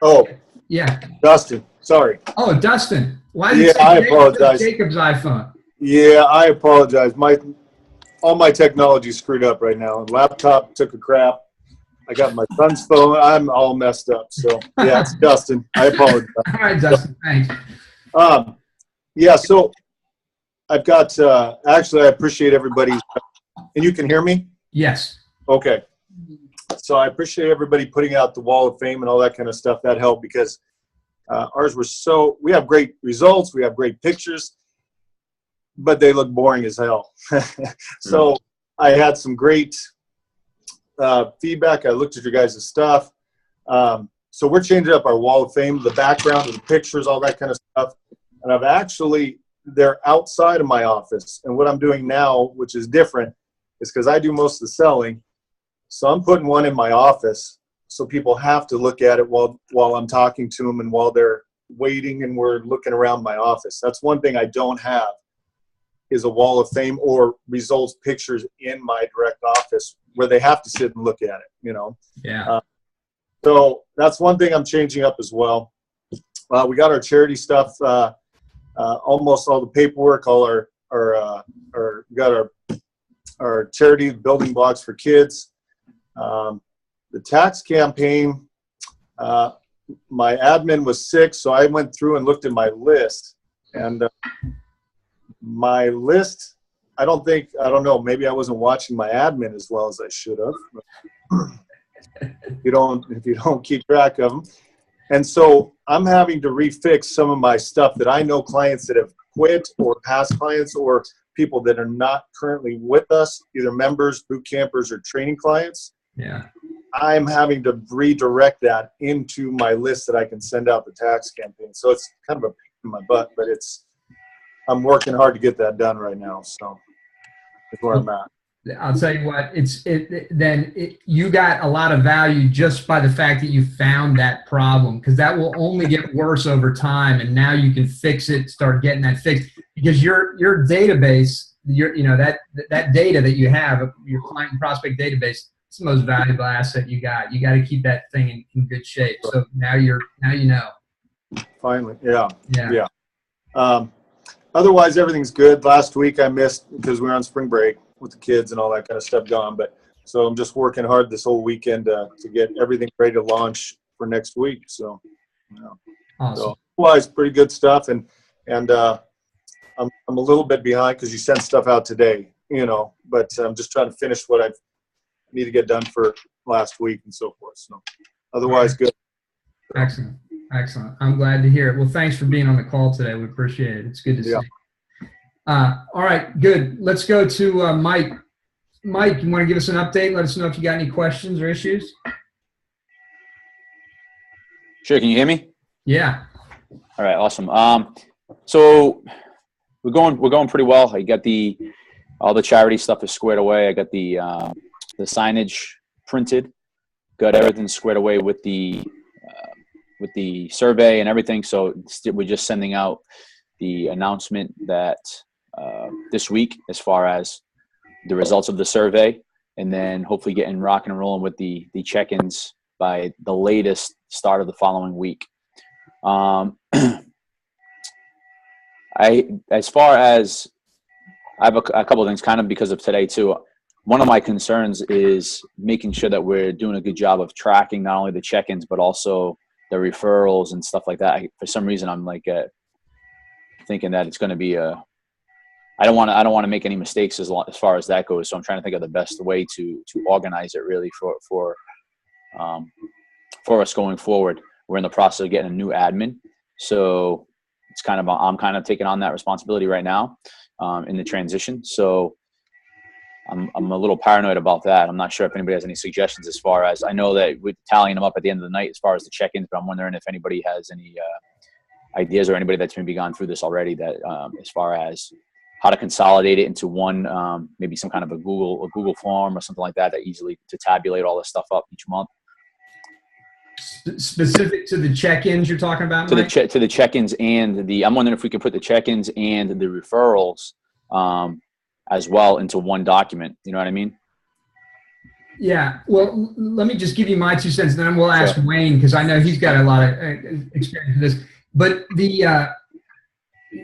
Oh, yeah. Dustin, sorry. Oh, Dustin. Why did I apologize. Jacob's iPhone? Yeah, I apologize. All my technology screwed up right now. Laptop took a crap. I got my son's phone. I'm all messed up. So yeah, it's Dustin. I apologize. All right, Dustin. Thanks. Yeah. So I've got. Actually, I appreciate everybody. And you can hear me? Yes. Okay. So I appreciate everybody putting out the wall of fame and all that kind of stuff. That helped because ours were we have great results. We have great pictures, but they look boring as hell. So I had some great feedback. I looked at your guys' stuff. So we're changing up our wall of fame, the background, the pictures, all that kind of stuff. And they're outside of my office. And what I'm doing now, which is different, is because I do most of the selling. So I'm putting one in my office, so people have to look at it while I'm talking to them and while they're waiting and we're looking around my office. That's one thing I don't have, is a wall of fame or results pictures in my direct office where they have to sit and look at it, Yeah. So that's one thing I'm changing up as well. We got our charity stuff, almost all the paperwork, we got our charity building blocks for kids. The tax campaign, my admin was sick, so I went through and looked at my list. And my list, I don't know, maybe I wasn't watching my admin as well as I should have. If you don't keep track of them. And so I'm having to refix some of my stuff that I know clients that have quit or past clients or people that are not currently with us, either members, boot campers, or training clients. Yeah. I'm having to redirect that into my list that I can send out the tax campaign. So it's kind of a pain in my butt, but I'm working hard to get that done right now. So that's where I'm at. I'll tell you what, you got a lot of value just by the fact that you found that problem, because that will only get worse over time. And now you can fix it, start getting that fixed, because your database, that data that you have, your client and prospect database, it's the most valuable asset you got. You got to keep that thing in good shape. So now you know. Finally. Yeah. Otherwise, everything's good. Last week I missed because we were on spring break with the kids and all that kind of stuff gone. But so I'm just working hard this whole weekend to get everything ready to launch for next week. So, awesome. So otherwise, pretty good stuff. And I'm a little bit behind because you sent stuff out today, but I'm just trying to finish what I need to get done for last week and so forth. So otherwise, good. Excellent. I'm glad to hear it. Well, thanks for being on the call today. We appreciate it. It's good to see. All right, good. Let's go to Mike. Mike, you want to give us an update? Let us know if you got any questions or issues. Sure. Can you hear me? Yeah. All right. Awesome. So we're going pretty well. I got all the charity stuff is squared away. I got the signage printed. Got everything squared away with the survey and everything. So we're just sending out the announcement that this week as far as the results of the survey, and then hopefully getting rocking and rolling with the check-ins by the latest start of the following week. As far as I have a couple of things kind of because of today too. One of my concerns is making sure that we're doing a good job of tracking not only the check-ins but also the referrals and stuff like that. For some reason, I'm like thinking that it's going to be I don't want to make any mistakes as far as that goes. So I'm trying to think of the best way to organize it really for us going forward. We're in the process of getting a new admin, so I'm kind of taking on that responsibility right now in the transition. So I'm a little paranoid about that. I'm not sure if anybody has any suggestions as far as, I know that we're tallying them up at the end of the night as far as the check-ins, but I'm wondering if anybody has any ideas or anybody that's maybe gone through this already that as far as how to consolidate it into one, maybe some kind of a Google form or something like that easily to tabulate all this stuff up each month. Specific to the check-ins you're talking about, Mike? To the check-ins and I'm wondering if we could put the check-ins and the referrals as well into one document. You know what I mean? Yeah. Well, let me just give you my 2 cents, then we'll ask Wayne, because I know he's got a lot of experience with this. But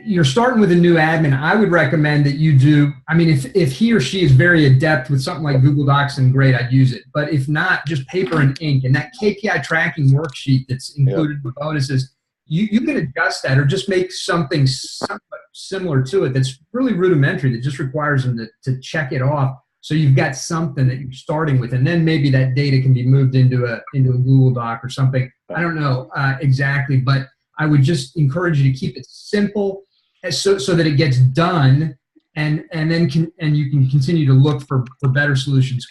you're starting with a new admin. I would recommend that you do. I mean, if he or she is very adept with something like Google Docs, then great, I'd use it. But if not, just paper and ink and that KPI tracking worksheet that's included with bonuses. You can adjust that or just make something somewhat similar to it that's really rudimentary that just requires them to check it off. So you've got something that you're starting with, and then maybe that data can be moved into a Google Doc or something. I don't know exactly, but I would just encourage you to keep it simple so that it gets done, and then you can continue to look for better solutions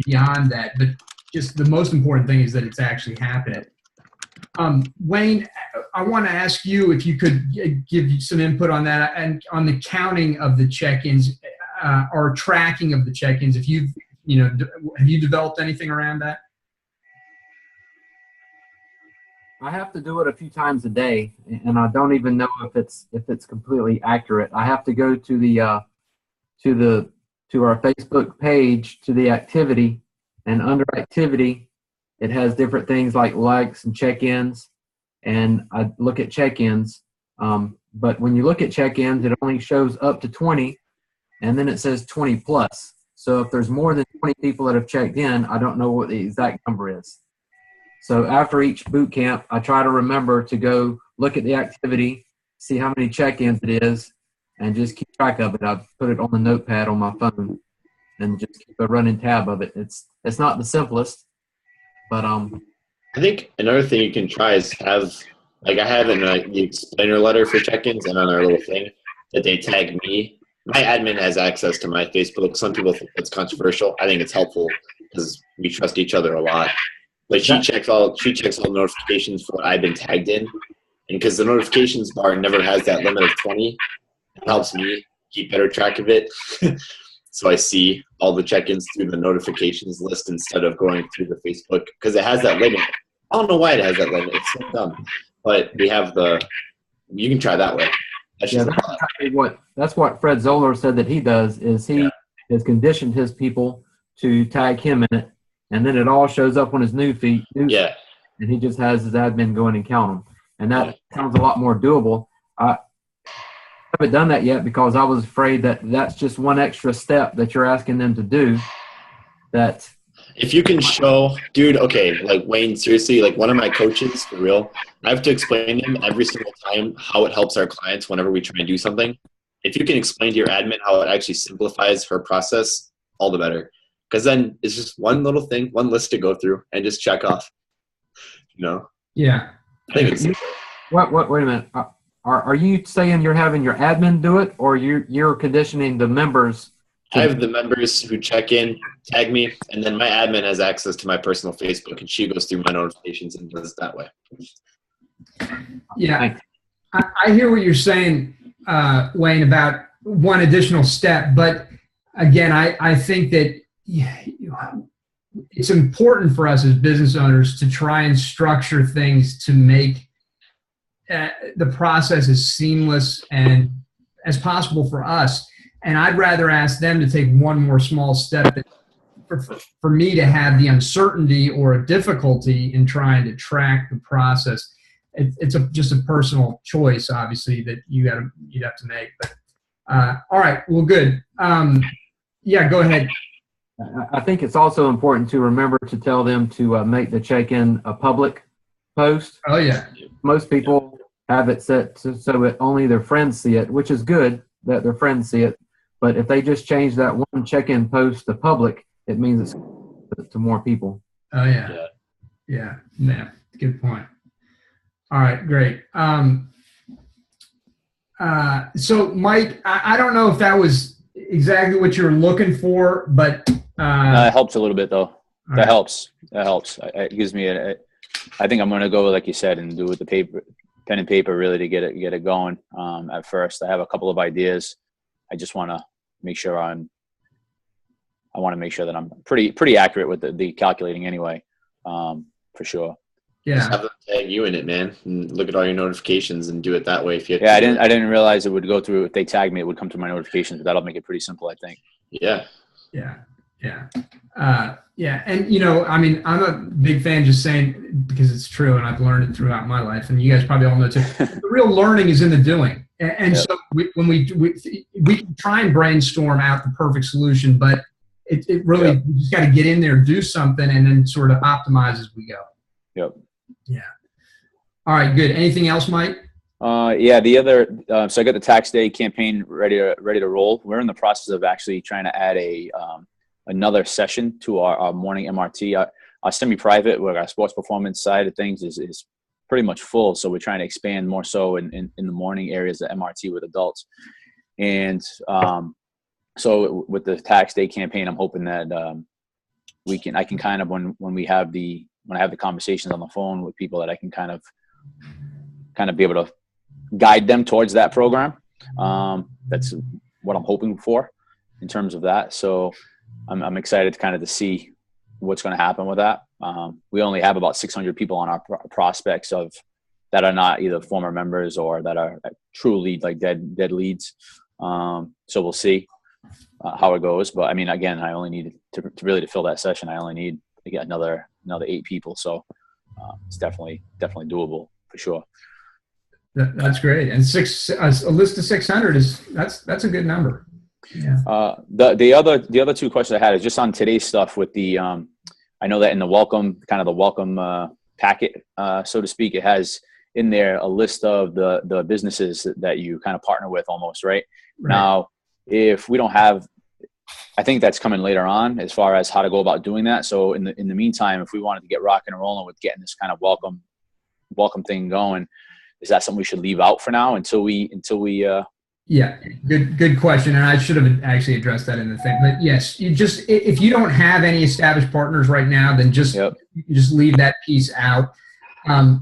beyond that. But just the most important thing is that it's actually happening. Wayne, I want to ask you if you could give some input on that and on the counting of the check-ins or tracking of the check-ins. If have you developed anything around that? I have to do it a few times a day, and I don't even know if it's completely accurate. I have to go to our Facebook page, to the activity, and under activity, it has different things like likes and check-ins, and I look at check-ins. But when you look at check-ins, it only shows up to 20, and then it says 20 plus. So if there's more than 20 people that have checked in, I don't know what the exact number is. So after each boot camp, I try to remember to go look at the activity, see how many check-ins it is, and just keep track of it. I put it on the notepad on my phone and just keep a running tab of it. It's not the simplest, but I think another thing you can try is have Like I have in the explainer letter for check-ins and on our little thing that they tag me. My admin has access to my Facebook. Some people think that's controversial. I think it's helpful because we trust each other a lot. But she checks all notifications for what I've been tagged in, and because the notifications bar never has that limit of 20, it helps me keep better track of it. So I see all the check-ins through the notifications list instead of going through the Facebook because it has that limit. I don't know why it has that limit. It's so dumb. But we have you can try that way. That's what Fred Zoller said that he does is he has conditioned his people to tag him in it, and then it all shows up on his news feed. And he just has his admin go in and count them. And that sounds a lot more doable. I haven't done that yet because I was afraid that that's just one extra step that you're asking them to do. That if you can show, dude, okay, like Wayne, seriously, like one of my coaches, for real, I have to explain to him every single time how it helps our clients whenever we try and do something. If you can explain to your admin how it actually simplifies her process, all the better. Because then it's just one little thing, one list to go through and just check off. Yeah. I think it's wait a minute. Are you saying you're having your admin do it, or you're conditioning the members? I have the members who check in, tag me, and then my admin has access to my personal Facebook, and she goes through my notifications and does it that way. Yeah, I hear what you're saying, Wayne, about one additional step. But again, I think that it's important for us as business owners to try and structure things to make the process as seamless and as possible for us. And I'd rather ask them to take one more small step for me to have the uncertainty or a difficulty in trying to track the process. It's just a personal choice, obviously, that you'd have to make. But all right, well, good. Yeah, go ahead. I think it's also important to remember to tell them to make the check-in a public post. Oh yeah. Most people have it set so that only their friends see it, which is good that their friends see it. But if they just change that one check-in post to public, it means it's to more people. Oh yeah. Yeah. Good point. All right, great. So Mike, I don't know if that was exactly what you were looking for, but no, it helps a little bit though. That right. helps. It gives me I think I'm going to go like you said and do with the pen and paper really to get it going. At first, I have a couple of ideas. I just want to make sure I want to make sure that I'm pretty accurate with the calculating anyway, for sure. Yeah. Just have them tag you in it, man, and look at all your notifications and do it that way. I didn't realize it would go through. If they tag me, it would come to my notifications. But that'll make it pretty simple, I think. Yeah. And I mean, I'm a big fan, just saying, because it's true, and I've learned it throughout my life, and you guys probably all know too. The real learning is in the doing, and so when we can try and brainstorm out the perfect solution, but it really you just got to get in there, do something, and then sort of optimize as we go. Yep. Yeah. All right. Good. Anything else, Mike? The other. So I got the tax day campaign ready to roll. We're in the process of actually trying to add another session to our morning MRT. Our semi-private, where our sports performance side of things is pretty much full. So we're trying to expand more so in the morning areas of MRT with adults. And so with the tax day campaign, I'm hoping that I can kind of when I have the conversations on the phone with people, that I can kind of be able to guide them towards that program. That's what I'm hoping for in terms of that. So I'm excited to see what's going to happen with that. We only have about 600 people on our prospects that are not either former members or that are true lead, like dead leads. So we'll see how it goes. But I mean, again, I only need to really fill that session. I only need to get another 8 people. So it's definitely doable for sure. That's great. And a list of 600 that's a good number. Yeah. The other two questions I had is just on today's stuff with the I know that in the welcome packet, so to speak, it has in there a list of the businesses that you kind of partner with almost, right? Now, if we don't have, I think that's coming later on as far as how to go about doing that. So in the meantime, if we wanted to get rocking and rolling with getting this kind of welcome thing going, is that something we should leave out for now until we Yeah, good question, and I should have actually addressed that in the thing. But yes, if you don't have any established partners right now, then just leave that piece out.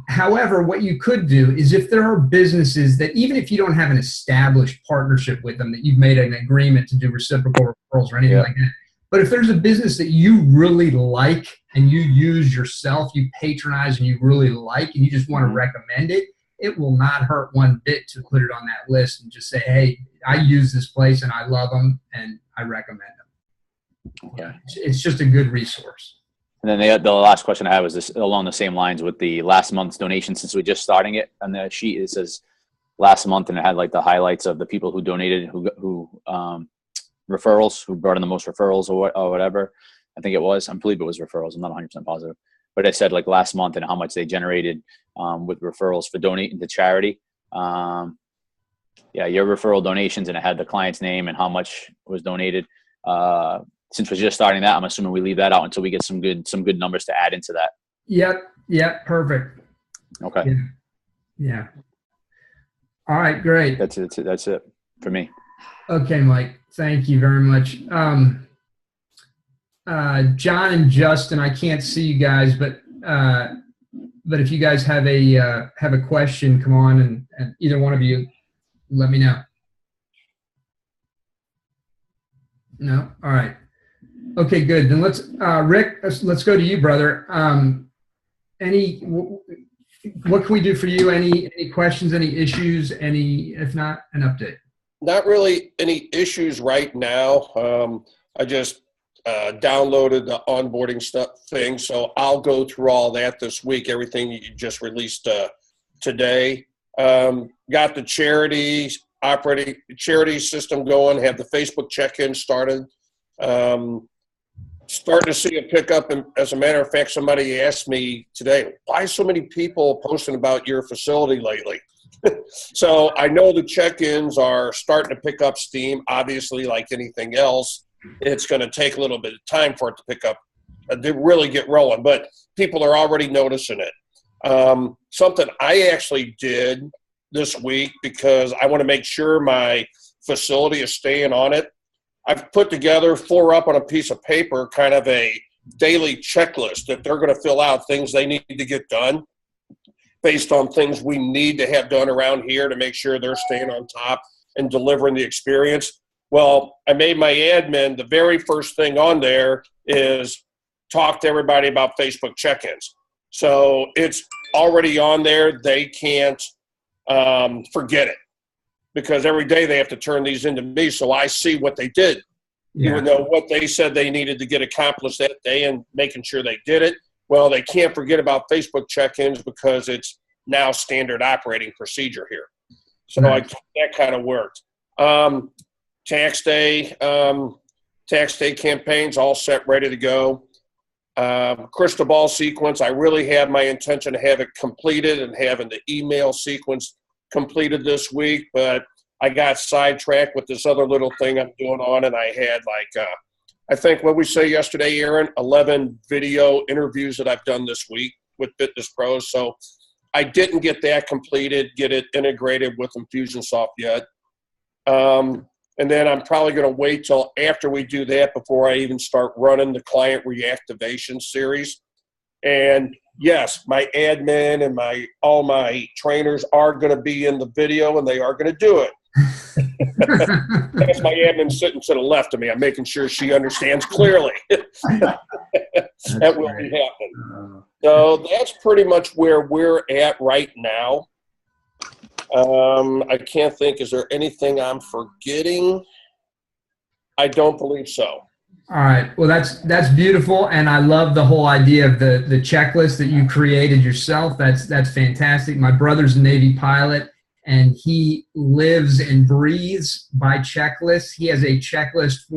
However, what you could do is if there are businesses that even if you don't have an established partnership with them, that you've made an agreement to do reciprocal referrals or anything like that, but if there's a business that you really like and you use yourself, you patronize and you really like, and you just want to recommend it, it will not hurt one bit to put it on that list and just say, hey, I use this place and I love them and I recommend them. Okay. It's just a good resource. And then the last question I had was this, along the same lines with the last month's donation. Since we're just starting it on the sheet, it says last month, and it had like the highlights of the people who donated, who referrals, who brought in the most referrals or whatever. I think it was. I believe it was referrals. I'm not 100% positive, but it said like last month and how much they generated with referrals for donating to charity. Your referral donations, and it had the client's name and how much was donated. Since we're just starting that, I'm assuming we leave that out until we get some good numbers to add into that. Yep. Perfect. Okay. Yeah. All right. Great. That's it for me. Okay, Mike. Thank you very much. John and Justin, I can't see you guys, but if you guys have a question, come on, and either one of you, let me know. No? All right. Okay, good. Then let's, Rick, let's go to you, brother. What can we do for you? Any questions, any issues, if not, an update? Not really any issues right now. I just downloaded the onboarding thing, so I'll go through all that this week, everything you just released today. Got the charity system going, have the Facebook check-in started. Starting to see a pickup, and as a matter of fact, somebody asked me today, why so many people posting about your facility lately? So I know the check-ins are starting to pick up steam. Obviously, like anything else, it's going to take a little bit of time for it to pick up, to really get rolling, but people are already noticing it. Something I actually did this week, because I want to make sure my facility is staying on it, I've put together, up on a piece of paper, kind of a daily checklist that they're going to fill out, things they need to get done based on things we need to have done around here to make sure they're staying on top and delivering the experience. Well, I made my admin, the very first thing on there is talk to everybody about Facebook check-ins. So it's already on there. They can't forget it, because every day they have to turn these into me, so I see what they did, even though what they said they needed to get accomplished that day and making sure they did it. Well, they can't forget about Facebook check-ins because it's now standard operating procedure here. So that kind of worked. Tax day campaigns all set, ready to go. Crystal ball sequence, I really have my intention to have it completed and having the email sequence completed this week, but I got sidetracked with this other little thing I'm doing on, and I had I think what we say yesterday, Aaron, 11 video interviews that I've done this week with Fitness Pros. So I didn't get that completed, get it integrated with Infusionsoft yet. And then I'm probably going to wait till after we do that before I even start running the client reactivation series. And yes, my admin and all my trainers are going to be in the video, and they are going to do it. That's my admin sitting to the left of me. I'm making sure she understands clearly. That will be happening. So that's pretty much where we're at right now. I can't think. Is there anything I'm forgetting? I don't believe so. All right. Well, that's beautiful, and I love the whole idea of the checklist that you created yourself. That's fantastic. My brother's a Navy pilot, and he lives and breathes by checklists. He has a checklist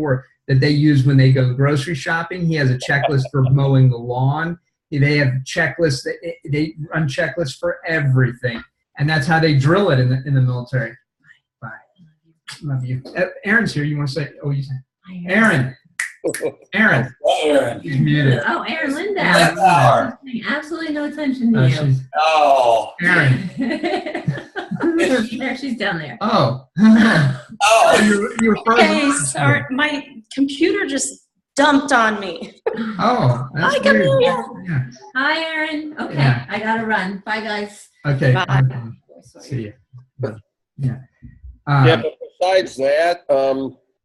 that they use when they go grocery shopping. He has a checklist for mowing the lawn. They have checklists. They run checklists for everything, and that's how they drill it in the military. Bye. Love you. Aaron's here. You want to say? Oh, you say Aaron. Aaron. Aaron. She's muted. Oh, Aaron Linda. Power. Absolutely no attention to you. Oh. Aaron. There, she's down there. Oh. Oh, you were frozen. Hey, sorry, my computer just dumped on me. Oh, that's Hi, weird. Camilla. Yeah. Hi, Erin. Okay, Yeah. I gotta run. Bye, guys. Okay. Bye. See you. Yeah. Yeah, but besides that,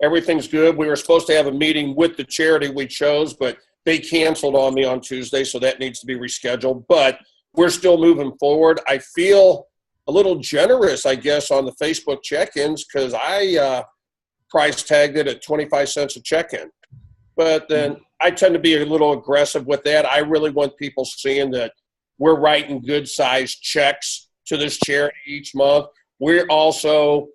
everything's good. We were supposed to have a meeting with the charity we chose, but they canceled on me on Tuesday, so that needs to be rescheduled. But we're still moving forward. I feel a little generous, I guess, on the Facebook check-ins because I price tagged it at 25 cents a check-in. But then I tend to be a little aggressive with that. I really want people seeing that we're writing good-sized checks to this charity each month. We're also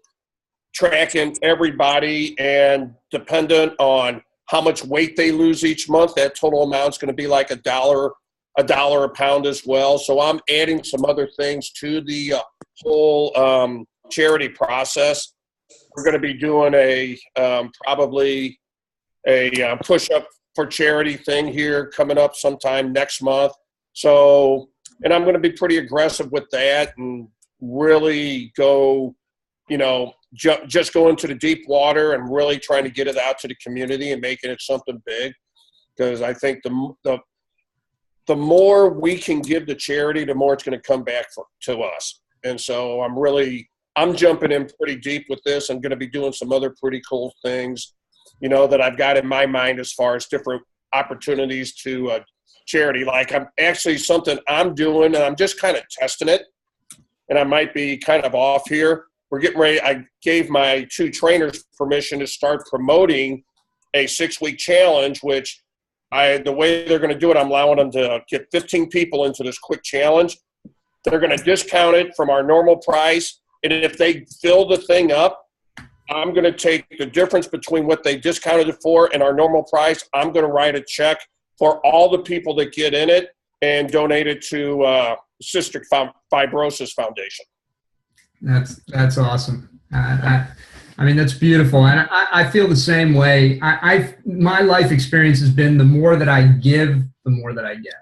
tracking everybody, and dependent on how much weight they lose each month, that total amount is going to be like $1 a pound as well. So I'm adding some other things to the whole charity process. We're going to be doing probably a push-up for charity thing here coming up sometime next month. So, and I'm going to be pretty aggressive with that and really go, just go into the deep water and really trying to get it out to the community and making it something big. Because I think the more we can give to charity, the more it's going to come back to us. And so I'm jumping in pretty deep with this. I'm going to be doing some other pretty cool things, that I've got in my mind as far as different opportunities to charity. Like something I'm doing, and I'm just kind of testing it, and I might be kind of off here. We're getting ready. I gave my 2 trainers permission to start promoting a 6-week challenge, which the way they're going to do it, I'm allowing them to get 15 people into this quick challenge. They're going to discount it from our normal price. And if they fill the thing up, I'm going to take the difference between what they discounted it for and our normal price. I'm going to write a check for all the people that get in it and donate it to Cystic Fibrosis Foundation. That's awesome. I mean, that's beautiful. And I feel the same way. My life experience has been the more that I give, the more that I get.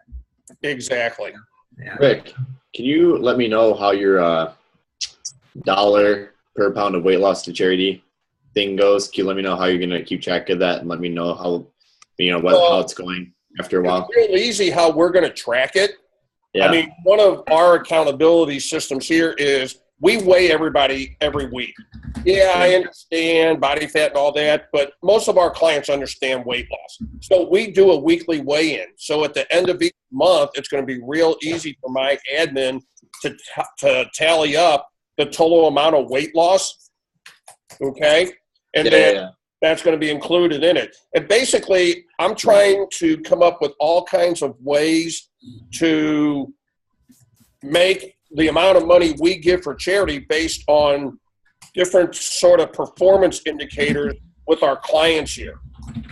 Exactly. Yeah. Rick, can you let me know how your dollar per pound of weight loss to charity thing goes? Can you let me know how you're going to keep track of that and let me know how, how it's going after a while? It's real easy how we're going to track it. Yeah. I mean, one of our accountability systems here is we weigh everybody every week. Yeah, I understand body fat and all that, but most of our clients understand weight loss. So we do a weekly weigh-in. So at the end of each month, it's going to be real easy for my admin to tally up the total amount of weight loss, okay? And then that's going to be included in it. And basically, I'm trying to come up with all kinds of ways to make the amount of money we give for charity based on different sort of performance indicators with our clients here.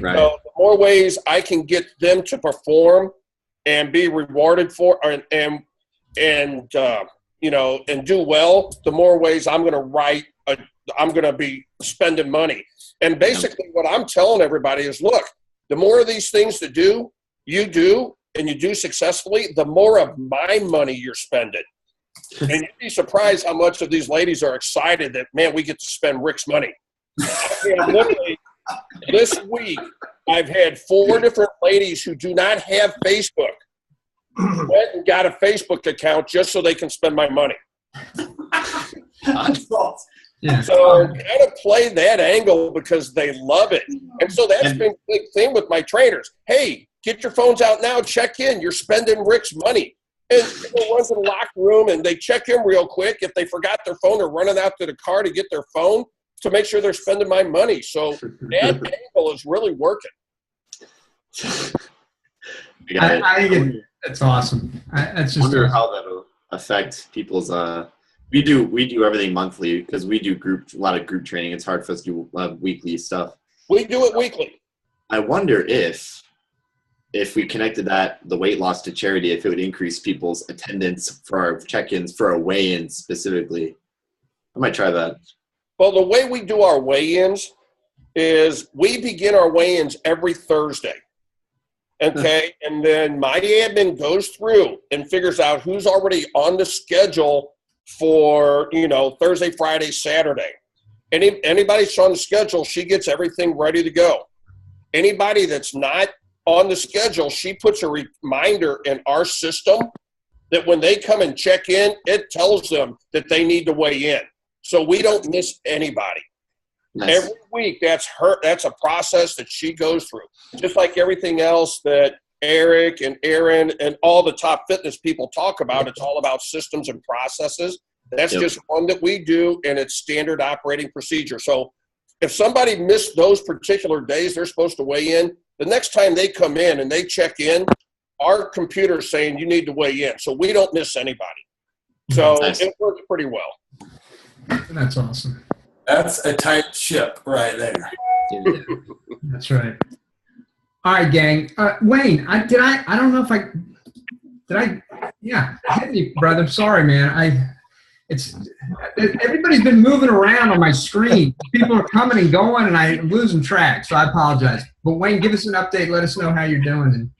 Right. So the more ways I can get them to perform and be rewarded for and do well, the more ways I'm going to be spending money. And basically what I'm telling everybody is, look, the more of these things to do, you do, and you do successfully, the more of my money you're spending. And you'd be surprised how much of these ladies are excited that, man, we get to spend Rick's money. Literally, this week, I've had 4 different ladies who do not have Facebook went and got a Facebook account just so they can spend my money. Yeah. So kind of play that angle because they love it. And so that's been a big thing with my trainers. Hey, get your phones out now, check in. You're spending Rick's money. And people run to the locker room and they check in real quick. If they forgot their phone, they're running out to the car to get their phone to make sure they're spending my money. So that angle is really working. I think it's awesome. I wonder how that'll affect people's. We do everything monthly because we do a lot of group training. It's hard for us to do weekly stuff. We do it weekly. I wonder if we connected the weight loss to charity, if it would increase people's attendance for our check-ins, for our weigh-ins specifically. I might try that. Well, the way we do our weigh-ins is we begin our weigh-ins every Thursday. Okay, and then my admin goes through and figures out who's already on the schedule for, Thursday, Friday, Saturday. Anybody's on the schedule, she gets everything ready to go. Anybody that's not on the schedule, she puts a reminder in our system that when they come and check in, it tells them that they need to weigh in. So we don't miss anybody. Nice. Every week, that's a process that she goes through. Just like everything else that Eric and Aaron and all the top fitness people talk about, it's all about systems and processes. That's just one that we do, and it's standard operating procedure. So if somebody missed those particular days they're supposed to weigh in, the next time they come in and they check in, our computer's saying you need to weigh in. So we don't miss anybody. So It works pretty well. That's awesome. That's a tight ship right there. That's right. All right, gang. Wayne, I don't know if I hit me, brother. Sorry, man. Everybody's been moving around on my screen. People are coming and going, and I'm losing track, so I apologize. But Wayne, give us an update. Let us know how you're doing and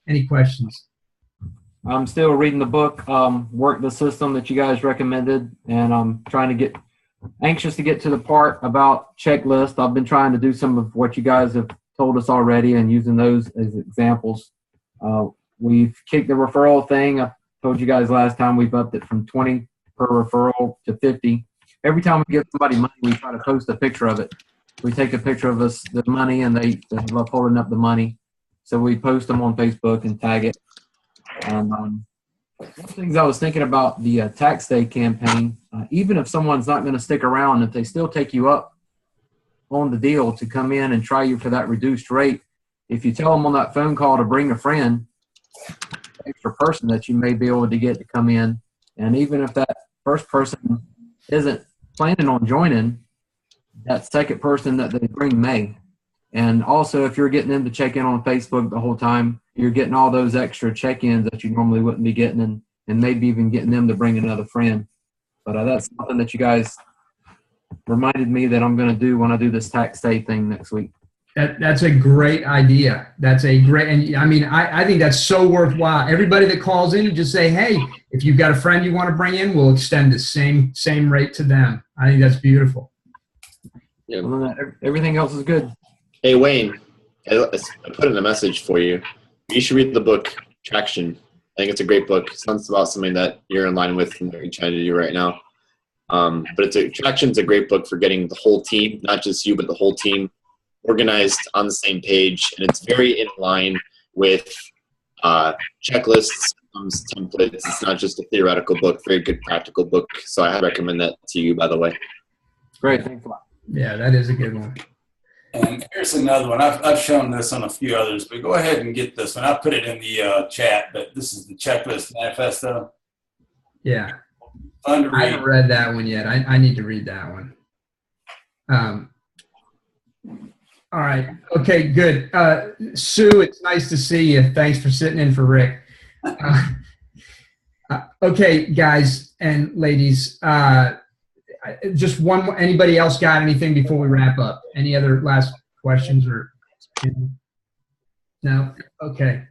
any questions. I'm still reading the book, Work the System that you guys recommended, and I'm anxious to get to the part about checklist. I've been trying to do some of what you guys have told us already and using those as examples. We've kicked the referral thing. I told you guys last time we've upped it from 20 per referral to 50. Every time we give somebody money, we try to post a picture of it. We take a picture of the money, and they love holding up the money. So we post them on Facebook and tag it. And one of the things I was thinking about the tax day campaign, even if someone's not going to stick around, if they still take you up on the deal to come in and try you for that reduced rate, if you tell them on that phone call to bring a friend, extra person that you may be able to get to come in, and even if that first person isn't planning on joining, that second person that they bring may. And also, if you're getting them to check in on Facebook the whole time, you're getting all those extra check-ins that you normally wouldn't be getting, and maybe even getting them to bring another friend. But that's something that you guys reminded me that I'm going to do when I do this tax day thing next week. That's a great idea. That's a great, and I mean, I think that's so worthwhile. Everybody that calls in, you just say, hey, if you've got a friend you want to bring in, we'll extend the same rate to them. I think that's beautiful. Yeah. Everything else is good. Hey, Wayne, I put in a message for you. You should read the book Traction. I think it's a great book. It sounds about something that you're in line with and what you're trying to do right now. But Traction's a great book for getting the whole team, not just you, but the whole team, organized on the same page. And it's very in line with checklists, templates. It's not just a theoretical book, very good practical book. So I recommend that to you, by the way. Great. Thanks a lot. Yeah, that is a good one. And here's another one. I've shown this on a few others, but go ahead and get this one. I put it in the chat, but this is the checklist manifesto. Yeah. Fun to read. I haven't read that one yet. I need to read that one. All right. Okay, good. Sue, it's nice to see you. Thanks for sitting in for Rick. Okay, guys and ladies, just one more. Anybody else got anything before we wrap up? Any other last questions or? No? Okay.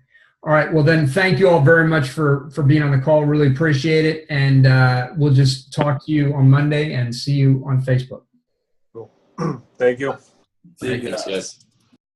All right. Well, then thank you all very much for being on the call. Really appreciate it. And we'll just talk to you on Monday and see you on Facebook. Cool. Thank you. See you guys. Yes.